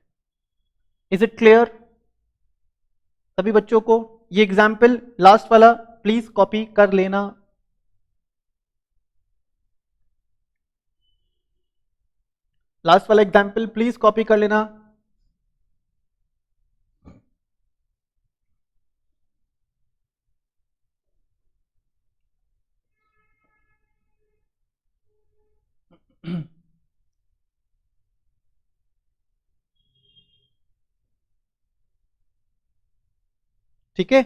Is it clear सभी बच्चों को? ये एग्जाम्पल लास्ट वाला प्लीज कॉपी कर लेना। लास्ट वाला एग्जाम्पल प्लीज कॉपी कर लेना। ठीक है,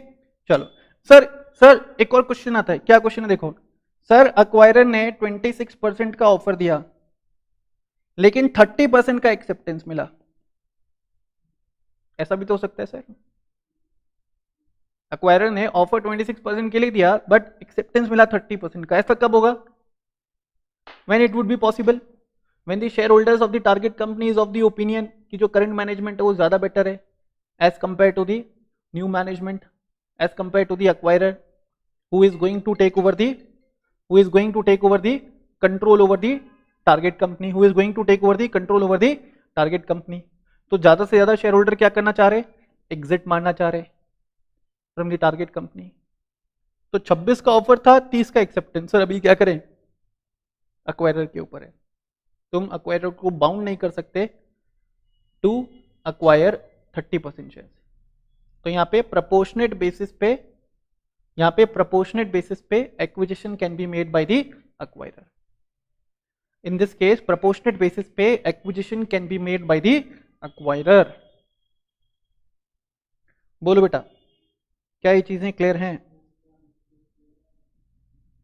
चलो सर। सर एक और क्वेश्चन आता है। क्या क्वेश्चन है? देखो सर, अक्वायरर ने 26% का ऑफर दिया, लेकिन 30% का एक्सेप्टेंस मिला। ऐसा भी तो हो सकता है सर। अक्वायरर ने ऑफर 26% के लिए दिया, बट एक्सेप्टेंस मिला 30% का। ऐसा कब होगा? When it would be possible? When the share holders of the target company is of the opinion कि जो करंट मैनेजमेंट है वो ज्यादा बेटर है as compare to the new management, as compared to the acquirer who is going to take over the control over the target company, who is going to take over the control over the target company। तो ज्यादा से ज्यादा शेयर होल्डर क्या करना चाह रहे? एग्जिट मारना चाह रहे फ्रॉम द टारगेट कंपनी। तो 26 का ऑफर था, 30 का एक्सेप्टेंस। सर अभी क्या करें? अक्वायरर के ऊपर है, तुम अक्वायरर को बाउंड नहीं कर सकते टू अक्वायर 30% शेयर। तो यहाँ पे प्रोपोर्शनेट बेसिस पे acquisition can be made by the acquirer. In this case proportionate basis पे acquisition can be made by the acquirer. बोलो बेटा, क्या ये चीजें क्लियर हैं?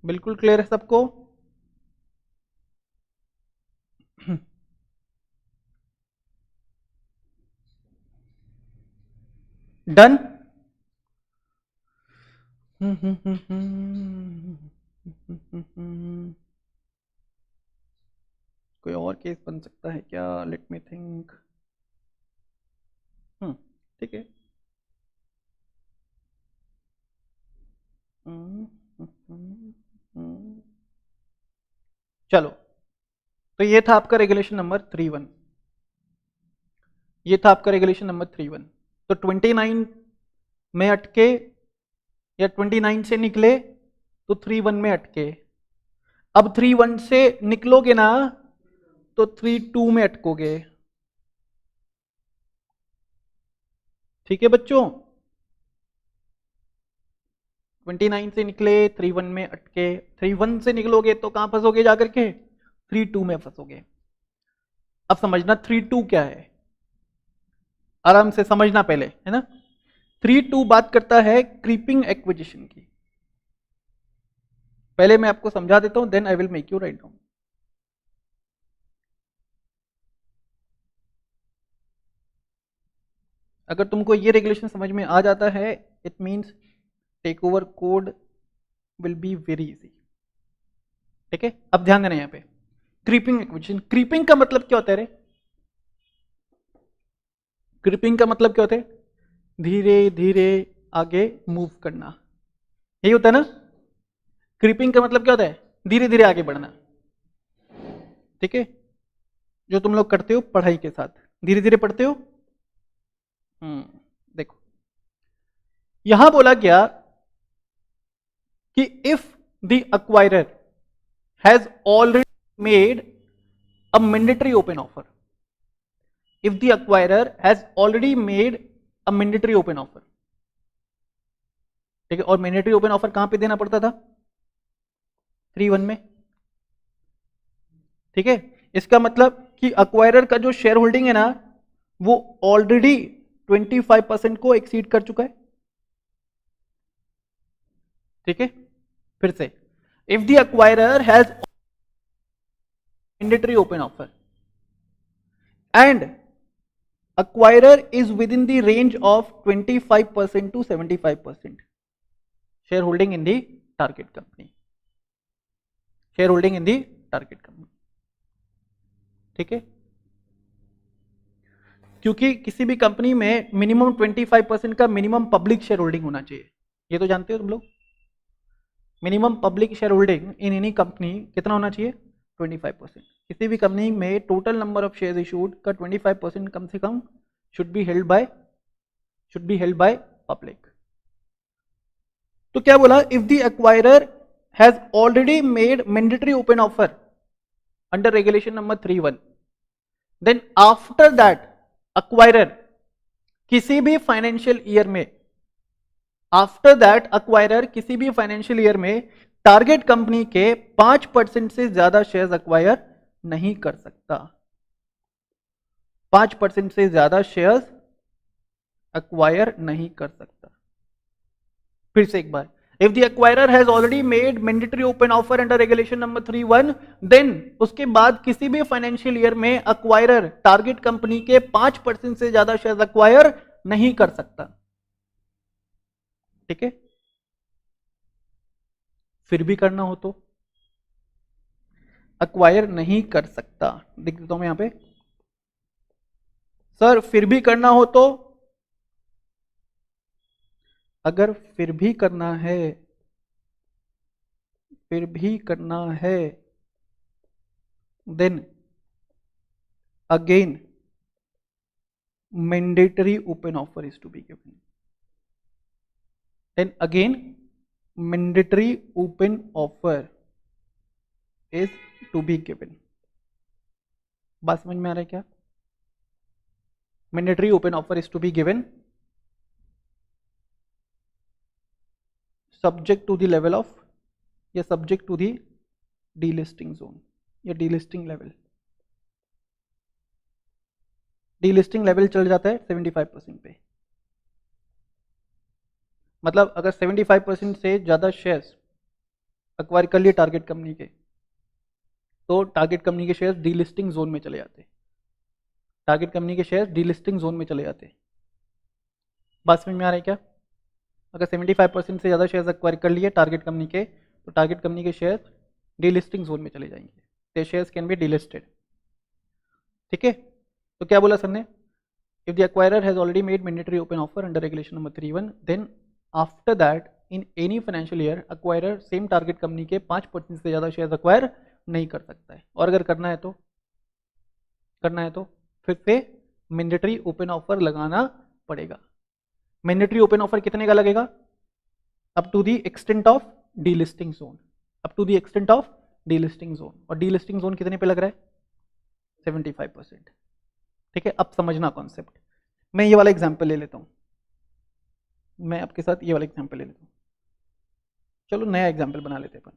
बिल्कुल क्लियर है सबको? डन? कोई और केस बन सकता है क्या? Let me think. ठीक है। चलो, तो ये था आपका रेगुलेशन नंबर 3.1। ये था आपका रेगुलेशन नंबर 3.1। तो 29 में अटके या 29 से निकले तो 3.1 में अटके। अब 3.1 से निकलोगे ना तो 3.2 में अटकोगे। ठीक है बच्चों? 29 से निकले, 3.1 में अटके। 3.1 से निकलोगे तो कहां फंसोगे जाकर के? 3.2 में फंसोगे। अब समझना 3.2 क्या है, आराम से समझना पहले, है ना। 3.2 बात करता है क्रीपिंग एक्विजिशन की। पहले मैं आपको समझा देता हूं, then I will make you write down. अगर तुमको ये रेगुलेशन समझ में आ जाता है, it means take over code will be very easy. ठीक है, अब ध्यान देना यहां पे क्रीपिंग एक्विजिशन। क्रीपिंग का मतलब क्या होता है रे? क्रीपिंग का मतलब क्या होता है? धीरे धीरे आगे मूव करना, यही होता है ना। क्रीपिंग का मतलब क्या होता है? धीरे धीरे आगे बढ़ना। ठीक है, जो तुम लोग करते हो पढ़ाई के साथ, धीरे धीरे पढ़ते हो। देखो यहां बोला गया कि if the acquirer has already made a mandatory open offer, if the acquirer has already made a mandatory open offer। ठीक है, और मैंडेटरी ओपन ऑफर कहां पे देना पड़ता था? 3.1 में। ठीक है, इसका मतलब कि अक्वायरर का जो शेयर होल्डिंग है ना, वो ऑलरेडी 25% को एक्सीड कर चुका है। ठीक है, फिर से, if the acquirer has mandatory open offer and acquirer is within the range of 25% to 75% shareholding in the target company, shareholding in the target company। ठीक है, क्योंकि किसी भी कंपनी में मिनिमम 25% का मिनिमम पब्लिक शेयर होल्डिंग होना चाहिए, ये तो जानते हो तुम लोग। Minimum public share holding in any company कितना होना चाहिए? 25%। किसी भी कंपनी में total number of share issued का 25% कम से कम should be held by public. तो क्या बोला? If the acquirer has already made mandatory open offer under regulation number 3.1, then after that acquirer किसी भी फाइनेंशियल ईयर में, आफ्टर दैट अक्वायरर किसी भी फाइनेंशियल ईयर में टारगेट कंपनी के 5% से ज्यादा शेयर्स अक्वायर नहीं कर सकता। 5% से ज्यादा शेयर्स अक्वायर नहीं कर सकता। फिर से एक बार, if the acquirer has already made mandatory open offer under regulation number 3.1, then उसके बाद किसी भी फाइनेंशियल ईयर में अक्वायरर टारगेट कंपनी के 5% से ज्यादा शेयर्स अक्वायर नहीं कर सकता। ठीक है, फिर भी करना हो तो अक्वायर नहीं कर सकता। देख देता हूं मैं यहां पे, सर फिर भी करना हो तो, अगर फिर भी करना है, then again mandatory open offer is to be given, then again mandatory open offer is to be given. बात समझ में आ रहा है क्या? Mandatory open offer is to be given subject to the level of, या subject to the delisting zone या डीलिस्टिंग लेवल। डीलिस्टिंग लेवल चल जाता है 75% पे, मतलब अगर 75% से ज़्यादा शेयर्स अक्वायर कर लिए टारगेट कंपनी के, तो टारगेट कंपनी के शेयर्स डीलिस्टिंग जोन में चले जाते, टारगेट कंपनी के शेयर्स डीलिस्टिंग जोन में चले जाते। बात समझ में आ रही है क्या? अगर 75% से ज़्यादा शेयर्स अक्वायर कर लिए टारगेट कंपनी के, तो टारगेट कंपनी के शेयर्स डीलिस्टिंग जोन में चले जाएंगे, they shares can be delisted. ठीक है, तो क्या बोला सर ने? If the acquirer has already made mandatory open offer under regulation number 31, then after that in any financial year acquirer same target company के 5% से ज़्यादा शेयर्स एक्वायर नहीं कर सकता है। और अगर करना है तो फिर से मैंडेटरी ओपन ऑफर लगाना पड़ेगा। मैंडेटरी ओपन ऑफर कितने का लगेगा? Up to the extent of delisting zone, up to the extent of delisting zone. और डीलिस्टिंग जोन कितने पे लग रहा है? 75%। ठीक है, अब समझना कॉन्सेप्ट। मैं ये वाला एग्जांपल ले लेता हूं, मैं आपके साथ ये वाला एग्जांपल ले लेता हूं। चलो नया एग्जांपल बना लेते हैं अपन।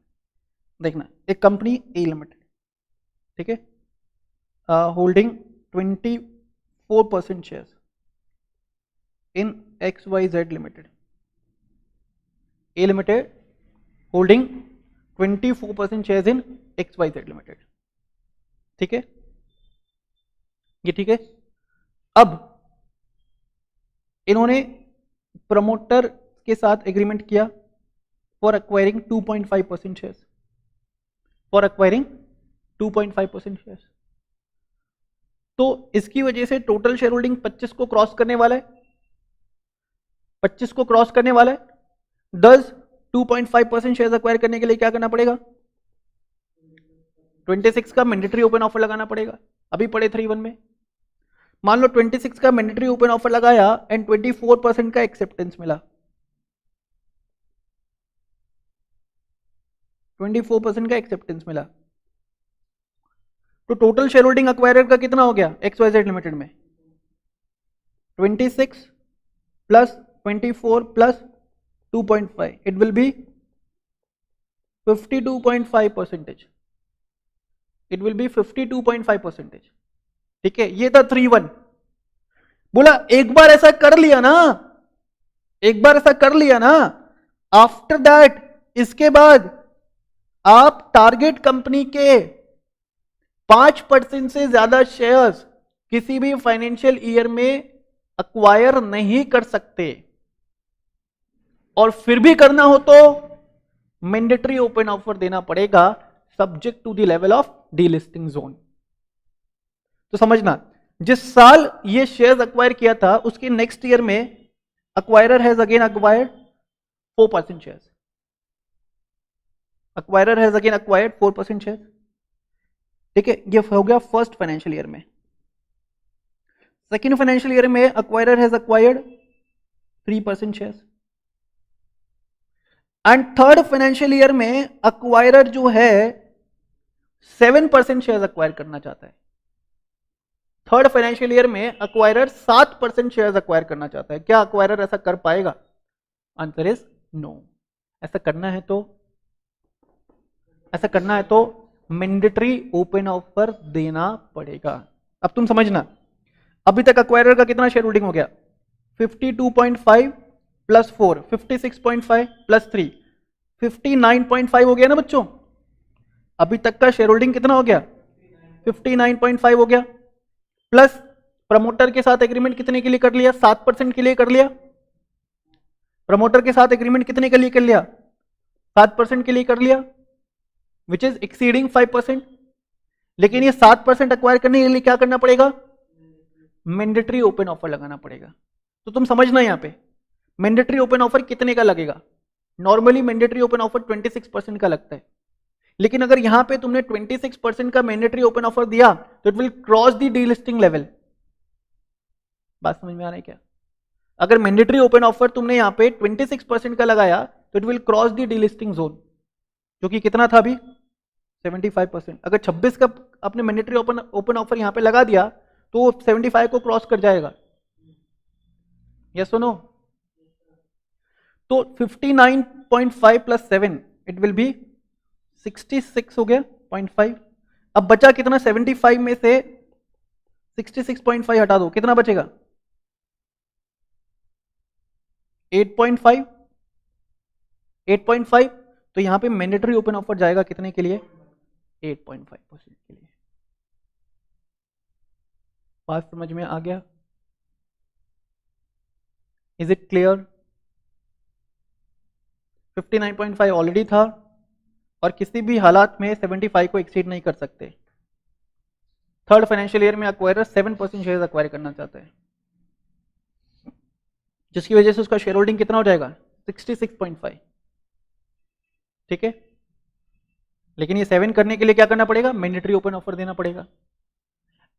देखना, एक कंपनी ए लिमिटेड, ठीक है, holding 24% shares in XYZ limited. A limited holding 24% shares in XYZ limited. ठीक है, ये ठीक है। अब इन्होंने प्रमोटर के साथ एग्रीमेंट किया for acquiring 2.5% shares, for acquiring 2.5% shares. तो इसकी वजह से टोटल शेयर होल्डिंग 25 को क्रॉस करने वाला है, 25 को क्रॉस करने वाला है। 2.5% शेयर्स एक्वायर करने के लिए क्या करना पड़ेगा? 26 का मैंडेटरी ओपन ऑफर लगाना पड़ेगा। अभी पढ़े 3-1 में, मान लो 26 का मैंडेटरी ओपन ऑफर लगाया एंड 24% का एक्सेप्टेंस मिला, 24% का एक्सेप्टेंस मिला, तो टोटल शेयर होल्डिंग एक्वायरर का कितना हो गया XYZ लिमिटेड में? 26 plus 24 plus 2.5, it will be 52.5%। It will be 52.5%। ठीक है, ये था 3-1। बोला एक बार ऐसा कर लिया ना, एक बार ऐसा कर लिया ना, आफ्टर दैट इसके बाद आप टारगेट कंपनी के 5% से ज्यादा शेयर्स किसी भी फाइनेंशियल ईयर में अक्वायर नहीं कर सकते, और फिर भी करना हो तो मैंडेटरी ओपन ऑफर देना पड़ेगा subject to the level of delisting zone. तो समझना, जिस साल ये शेयर्स अक्वायर किया था उसके नेक्स्ट ईयर में acquirer has again acquired 4% shares, acquirer has again acquired 4% shares. ठीक है, ये हो गया फर्स्ट फाइनेंशियल ईयर में। सेकेंड फाइनेंशियल ईयर में acquirer has acquired 3% shares, and third financial year में एक्वायरर जो है 7% शेयर्स अक्वायर करना चाहता है। थर्ड फाइनेंशियल ईयर में एक्वायरर 7% शेयर्स अक्वायर करना चाहता है। क्या एक्वायरर ऐसा कर पाएगा? Answer is no. ऐसा करना है तो मैंडेटरी ओपन ऑफर देना पड़ेगा। अब तुम समझना, अभी तक एक्वायरर का कितना शेयर होल्डिंग हो गया? 52.5 प्लस 4, 56.5 प्लस 3, 59.5 हो गया ना बच्चों। अभी तक का शेयर होल्डिंग कितना हो गया? 59.5 हो गया, प्लस प्रमोटर के साथ एग्रीमेंट कितने के लिए कर लिया? 7% के लिए कर लिया। प्रमोटर के साथ एग्रीमेंट कितने के लिए कर लिया? 7% के लिए कर लिया, विच इज एक्सीडिंग 5%। लेकिन ये 7% एक्वायर करने के लिए क्या करना पड़ेगा? मैंडेटरी ओपन ऑफर लगाना पड़ेगा। तो तुम समझना, यहां पे मैंडेटरी ओपन ऑफर कितने का लगेगा? नॉर्मली मैंडेटरी ओपन ऑफर 26% का लगता है, लेकिन अगर यहां पे तुमने 26% का मैंडेटरी ओपन ऑफर दिया तो it will cross the delisting level. बात समझ में आ रहा है क्या? अगर मैंडेटरी ओपन ऑफर तुमने यहां पे 26% का लगाया तो it will cross the delisting zone, जो कि कितना था अभी 75%। अगर 26 का आपने मैंडेटरी ओपन ऑफर यहां पे लगा दिया तो 75 को क्रॉस कर जाएगा, यस और नो? तो 59.5 प्लस 7 इट विल बी 66 हो गया 0.5। अब बचा कितना? 75 में से 66.5 हटा दो, कितना बचेगा? 8.5। 8.5 तो यहां पे मैंडेटरी ओपन ऑफर जाएगा कितने के लिए? 8.5% के लिए। बात समझ में आ गया? Is it clear? 59.5 ऑलरेडी था और किसी भी हालात में 75 को एक्सीड नहीं कर सकते। थर्ड फाइनेंशियल ईयर में अक्वायरर 7% शेयर अक्वायर करना चाहता है, जिसकी वजह से उसका शेयर होल्डिंग कितना हो जाएगा? 66.5। ठीक है, लेकिन ये 7 करने के लिए क्या करना पड़ेगा? मैंडेटरी ओपन ऑफर देना पड़ेगा।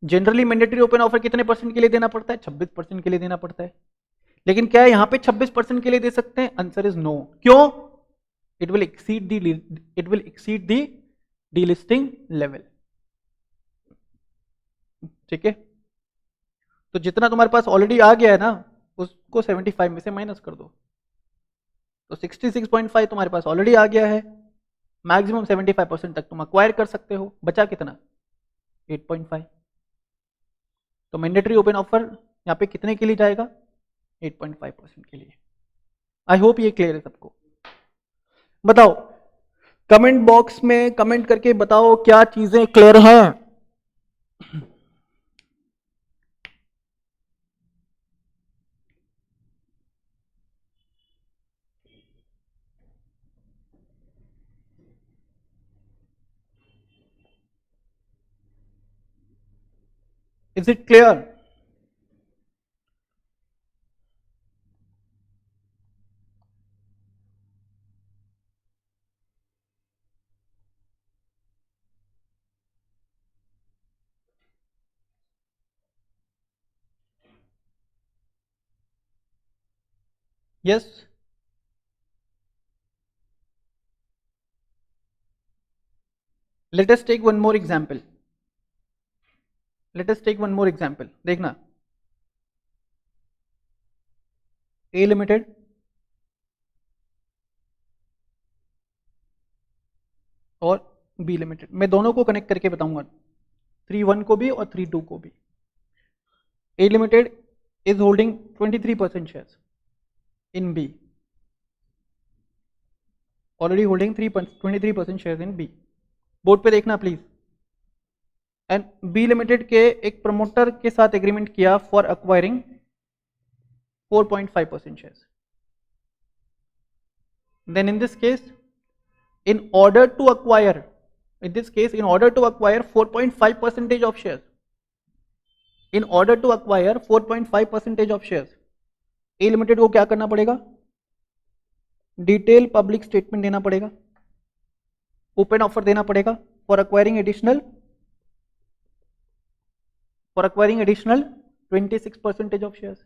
जनरली मैंडेटरी ओपन ऑफर कितने परसेंट के लिए देना पड़ता है? 26% के लिए देना पड़ता है। लेकिन क्या यहां पे 26% के लिए दे सकते हैं? Answer is no. क्यों? It will exceed the delisting level. ठीक है, तो जितना तुम्हारे पास ऑलरेडी आ गया है ना, उसको 75 में से माइनस कर दो, तो 66.5 तुम्हारे पास ऑलरेडी आ गया है। मैक्सिमम 75% तक तुम अक्वायर कर सकते हो। बचा कितना? 8.5। तो मैंडेटरी ओपन ऑफर यहाँ पे कितने के लिए जाएगा? 8.5% के लिए। आई होप ये क्लियर है सबको। बताओ कमेंट बॉक्स में कमेंट करके बताओ क्या चीजें क्लियर हैं। Is it clear? Yes. Let us take one more example. Let us take one more example. देखना, ए लिमिटेड और बी लिमिटेड, मैं दोनों को कनेक्ट करके बताऊंगा, 3.1 को भी और 3.2 को भी। A limited is holding 23% shares in B, already holding 23% shares in B. Board पे देखना प्लीज। एंड बी लिमिटेड के एक प्रमोटर के साथ एग्रीमेंट किया for acquiring 4.5% shares. Then in this case, in order to acquire, in this case in order to acquire 4.5% of shares, in order to acquire 4.5% of shares, A limited को क्या करना पड़ेगा? डिटेल पब्लिक स्टेटमेंट देना पड़ेगा, ओपन ऑफर देना पड़ेगा for acquiring additional 26% of shares.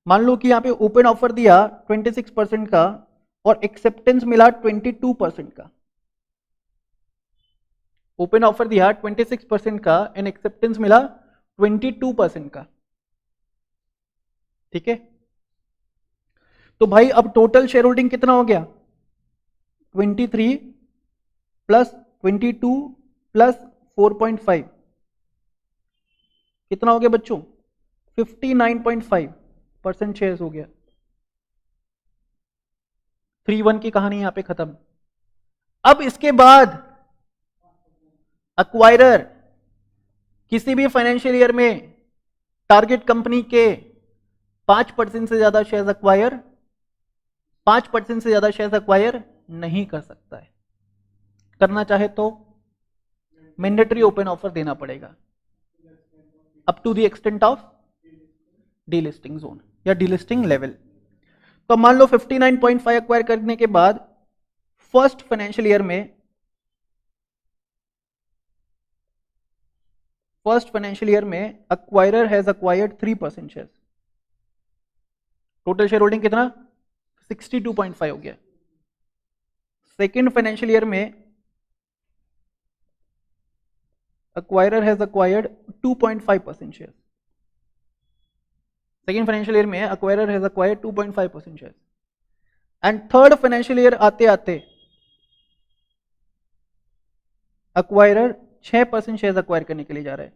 मान लो कि यहां पे ओपन ऑफर दिया 26% का और एक्सेप्टेंस मिला 22% का। ओपन ऑफर दिया 26% का एंड एक्सेप्टेंस मिला 22% का। ठीक है, तो भाई अब टोटल शेयर होल्डिंग कितना हो गया? 23 प्लस 22 प्लस 4.5 कितना हो गया बच्चों? 59.5% शेयर्स हो गया। 3.1 की कहानी यहां पे खत्म। अब इसके बाद अक्वायरर किसी भी फाइनेंशियल ईयर में टारगेट कंपनी के 5% से ज्यादा शेयर्स अक्वायर 5% से ज्यादा शेयर्स अक्वायर नहीं कर सकता है। करना चाहे तो मैंडेटरी ओपन ऑफर देना पड़ेगा up to the extent of delisting zone या डीलिस्टिंग लेवल। तो मान लो 59.5 अक्वायर करने के बाद फर्स्ट फाइनेंशियल ईयर में acquirer has acquired 3% shares. Total share holding कितना? 62.5 हो गया। सेकेंड फाइनेंशियल ईयर में acquirer has acquired 2.5% shares. Second financial year में acquirer has acquired 2.5% shares. And third financial year आते आते acquirer 6% shares acquire करने के लिए जा रहा है,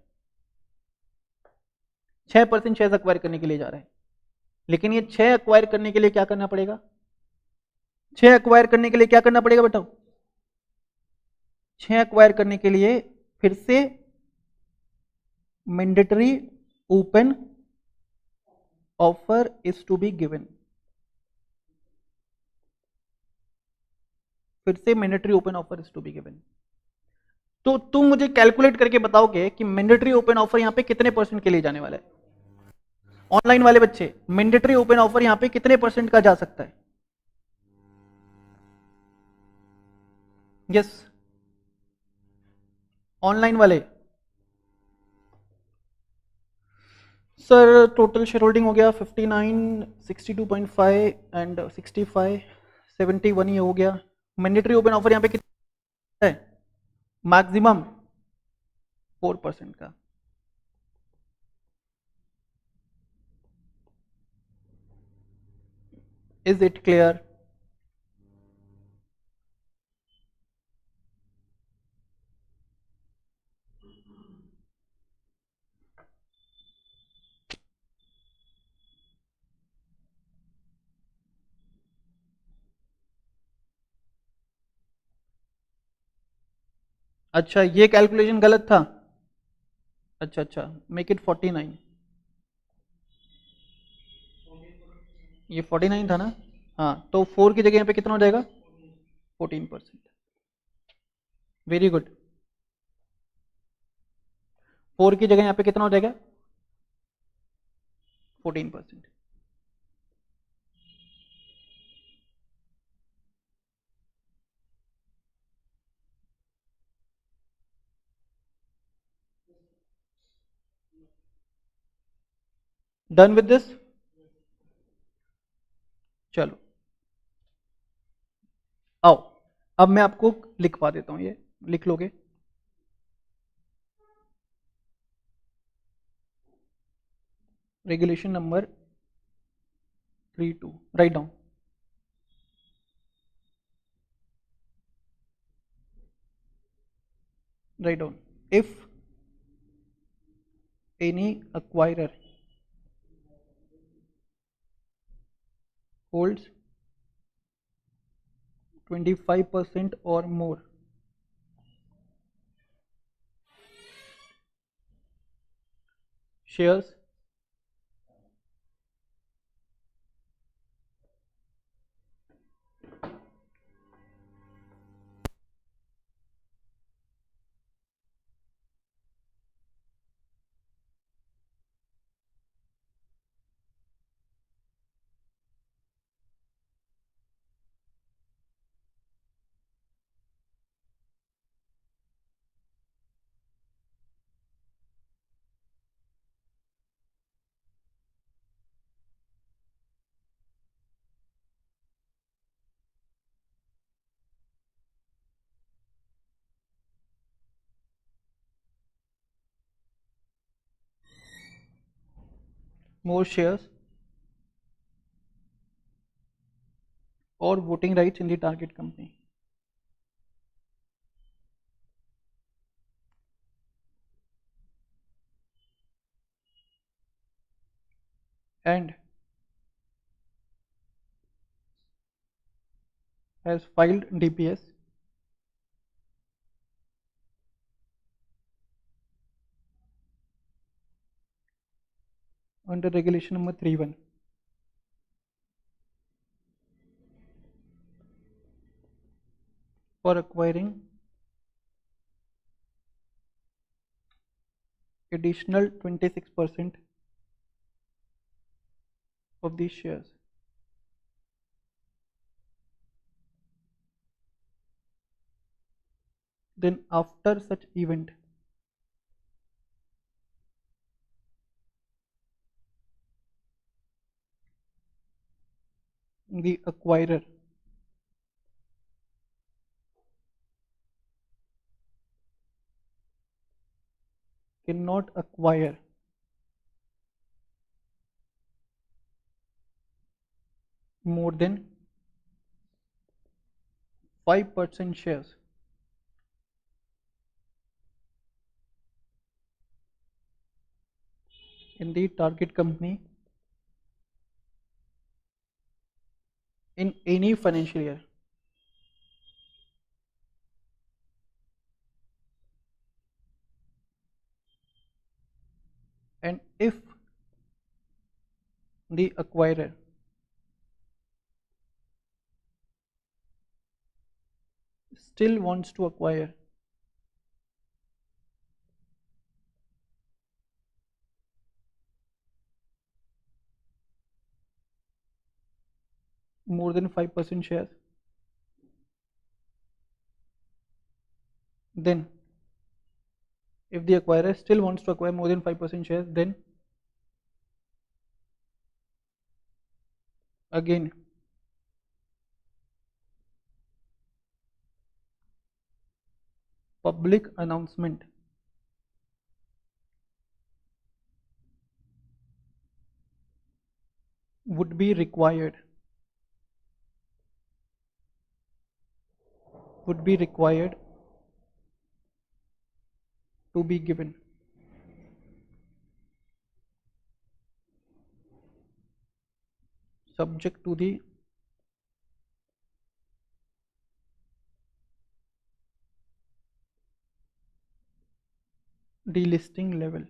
6% shares acquire करने के लिए जा रहा है। लेकिन ये 6 acquire करने के लिए क्या करना पड़ेगा? 6 acquire करने के लिए क्या करना पड़ेगा बताओ? 6 acquire करने के लिए फिर से mandatory open offer is to be given, फिर से mandatory open offer is to be given. तो तुम मुझे कैलकुलेट करके बताओगे कि मैंडेटरी ओपन ऑफर यहां पे कितने परसेंट के लिए जाने वाला है? ऑनलाइन वाले बच्चे, मैंडेटरी ओपन ऑफर यहां पे कितने परसेंट का जा सकता है? यस, ऑनलाइन वाले। सर टोटल शेयर होल्डिंग हो गया 59, 62.5 एंड 65, 71 ये हो गया। मैंडेटरी ओपन ऑफर यहां पे कितना है? मैक्सिमम 4% का। Is it clear? अच्छा, ये कैलकुलेशन गलत था। अच्छा अच्छा, मेक इट 49। ये 49 था ना? हाँ, तो 4 की जगह यहाँ पे कितना हो जाएगा? 14%। Very good. 4 की जगह यहाँ पे कितना हो जाएगा? 14%। Done with this? चलो आओ, अब मैं आपको लिखवा देता हूं, ये लिख लोगे? Regulation number 32, write down. Write down, if any acquirer holds 25% or more shares more shares or voting rights in the target company and has filed DPS under regulation number 31 for acquiring additional 26% of these shares. Then after such event, the acquirer cannot acquire more than 5% shares in the target company in any financial year. And if the acquirer still wants to acquire more than 5% shares, then if the acquirer still wants to acquire more than 5% shares, then again public announcement would be required to be given. Subject to the delisting level.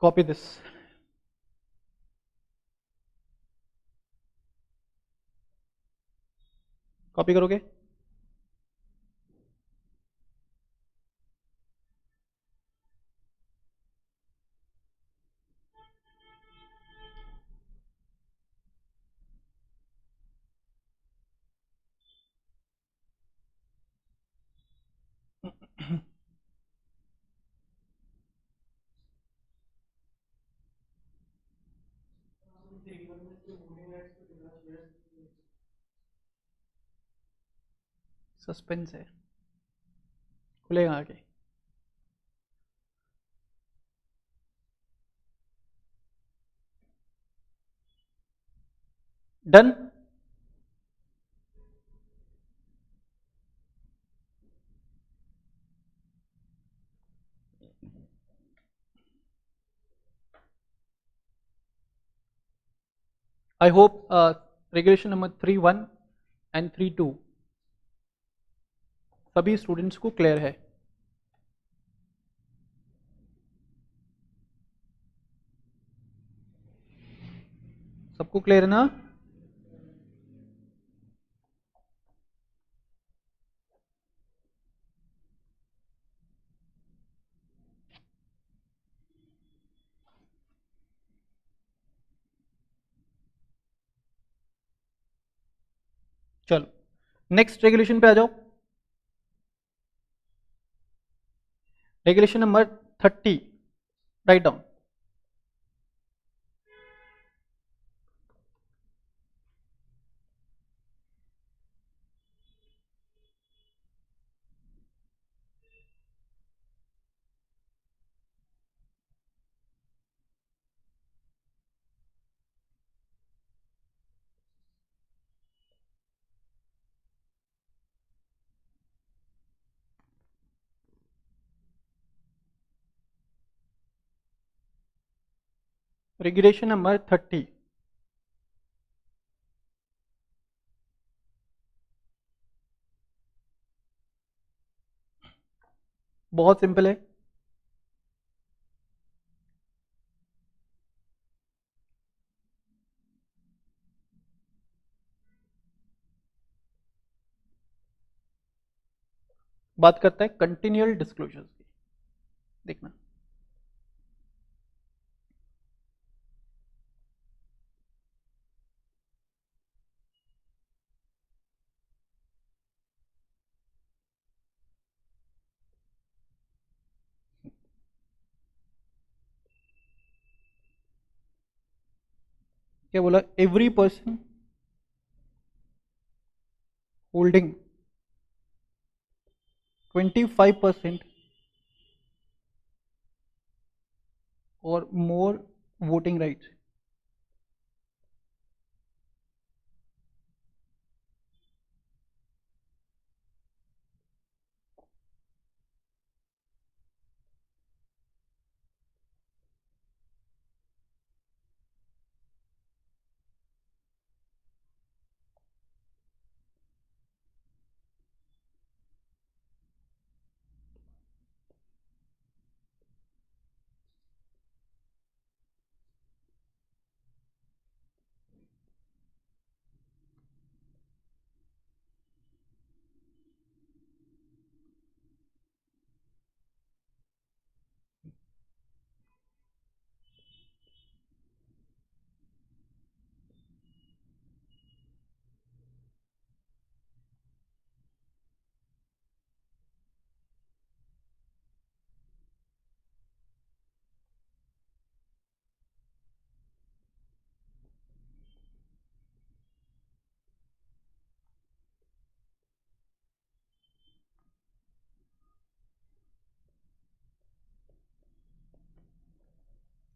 Copy this. Copy करोगे? सस्पेंस है, खुलेगा आगे. Done. I hope regulation number 3.1 and 3.2 सभी स्टूडेंट्स को क्लियर है. सबको क्लियर है ना? चलो नेक्स्ट रेगुलेशन पे आ जाओ. Regulation number 30, write down. Regulation number 30. बहुत सिंपल है. बात करता है कंटिन्यूअल डिस्क्लोजर्स की. देखना क्या बोला? एवरी पर्सन होल्डिंग 25% और more voting rights.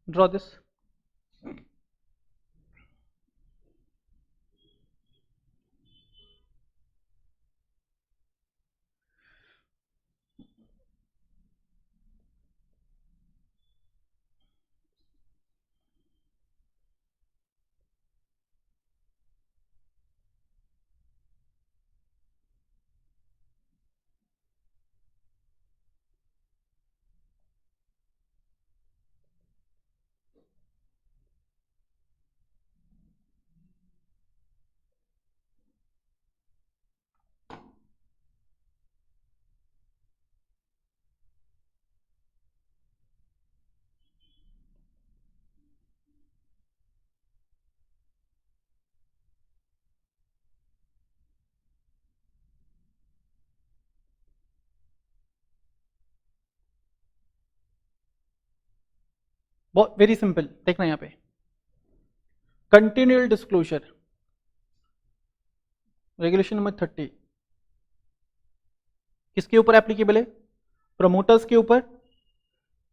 Draw this. बहुत वेरी सिंपल, देखना यहाँ पे कंटिन्यूअल डिस्क्लोजर रेगुलेशन नंबर 30 किसके ऊपर एप्लीकेबल है? प्रमोटर्स के ऊपर,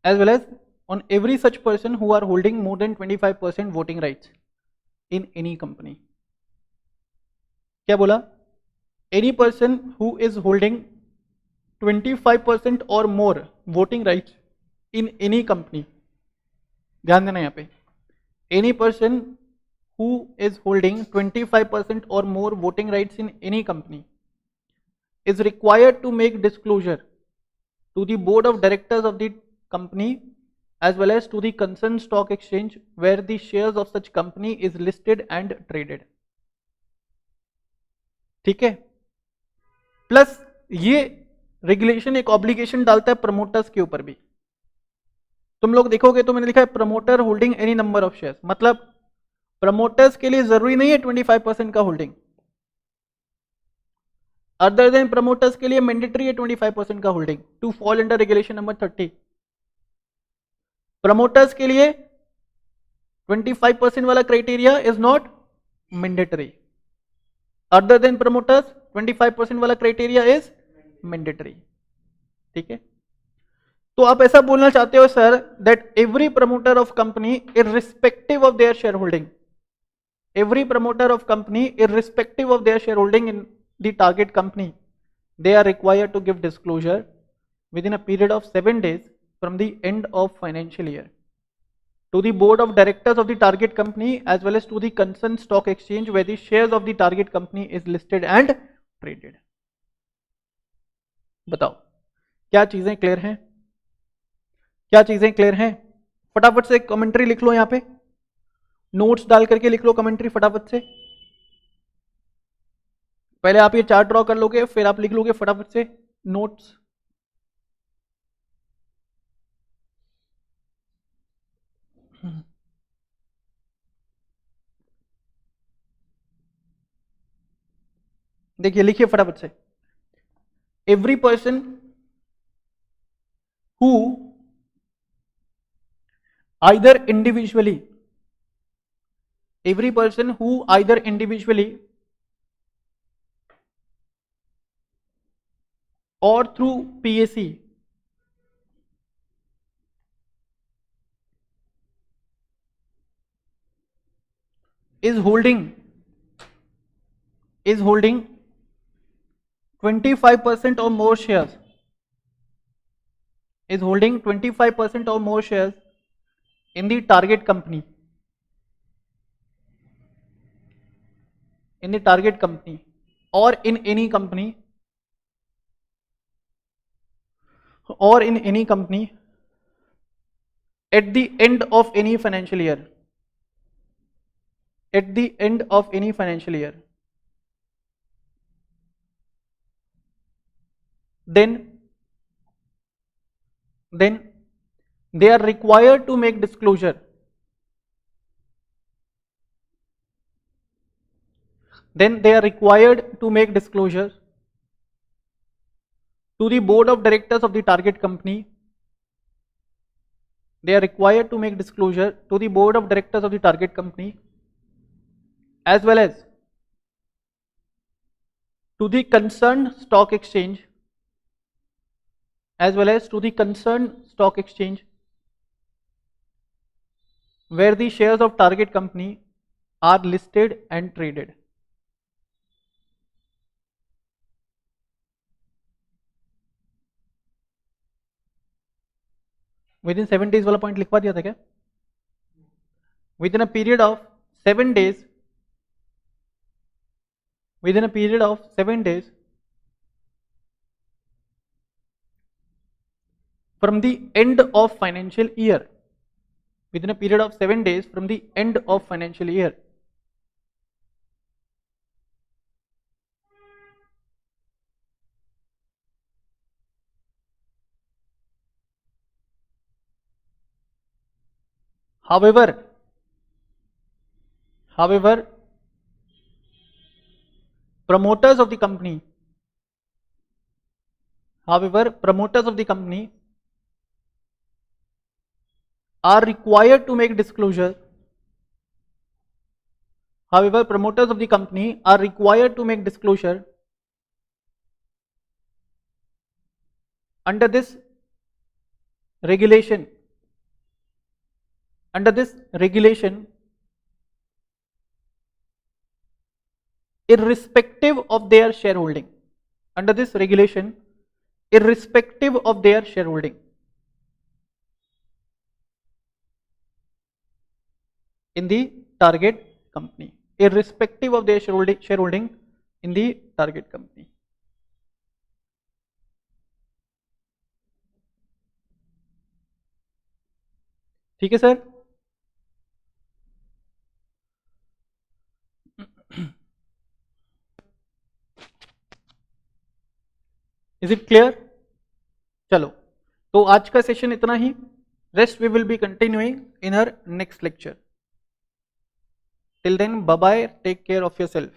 as well as on every such person who are holding more than 25% voting rights in any company. क्या बोला? Any person who is holding 25% और more voting rights in any company. ध्यान देना यहाँ पे, any person who is holding 25% or more voting rights in any company is required to make disclosure to the board of directors of the company as well as to the concerned stock exchange where the shares of such company is listed and traded। ठीक है? प्लस ये रेगुलेशन एक ऑब्लिगेशन डालता है प्रमोटर्स के ऊपर भी। तुम लोग देखोगे तो मैंने लिखा है promoter holding any number of shares, मतलब प्रमोटर्स के लिए जरूरी नहीं है 25% का होल्डिंग, अदर देन प्रमोटर्स के लिए मैंडेटरी है 25% का holding to fall under regulation number 30। Promoters के लिए 25% वाला criteria is not mandatory, other than promoters 25% वाला क्राइटेरिया इज मैंडेटरी। ठीक है? तो आप ऐसा बोलना चाहते हो sir that every promoter of company irrespective of their share holding, every promoter of company irrespective of their shareholding in the target company, they are required to give disclosure within a period of 7 days from the end of financial year to the board of directors of the target company as well as to the concerned stock exchange where the shares of the target company is listed and traded। बताओ क्या चीजें क्लियर हैं? क्या चीजें क्लियर हैं? फटाफट से कमेंट्री लिख लो, यहां पे नोट्स डाल करके लिख लो कमेंट्री फटाफट से। पहले आप ये चार्ट ड्रॉ कर लोगे, फिर आप लिख लोगे फटाफट से नोट्स। देखिए लिखिए फटाफट से, every person who either individually every person who either individually or through PAC is holding 25% or more shares, is holding 25% or more shares in the target company, or in any company, at the end of any financial year, then they are required to make disclosure to the board of directors of the target company. They are required to make disclosure to the board of directors of the target company, as well as to the concerned stock exchange, where the shares of target company are listed and traded. With in 7 days वाला पॉइंट लिखवा दिया था क्या? Within a period of 7 days, from the end of financial year, within a period of 7 days from the end of financial year, however promoters of the company are required to make disclosure under this regulation, irrespective of their shareholding, in the target company, irrespective of their shareholding in the target company. ठीक है सर? Is it clear? चलो, तो आज का सेशन इतना ही. Rest we will be continuing in our next lecture. Till then, bye bye, take care of yourself.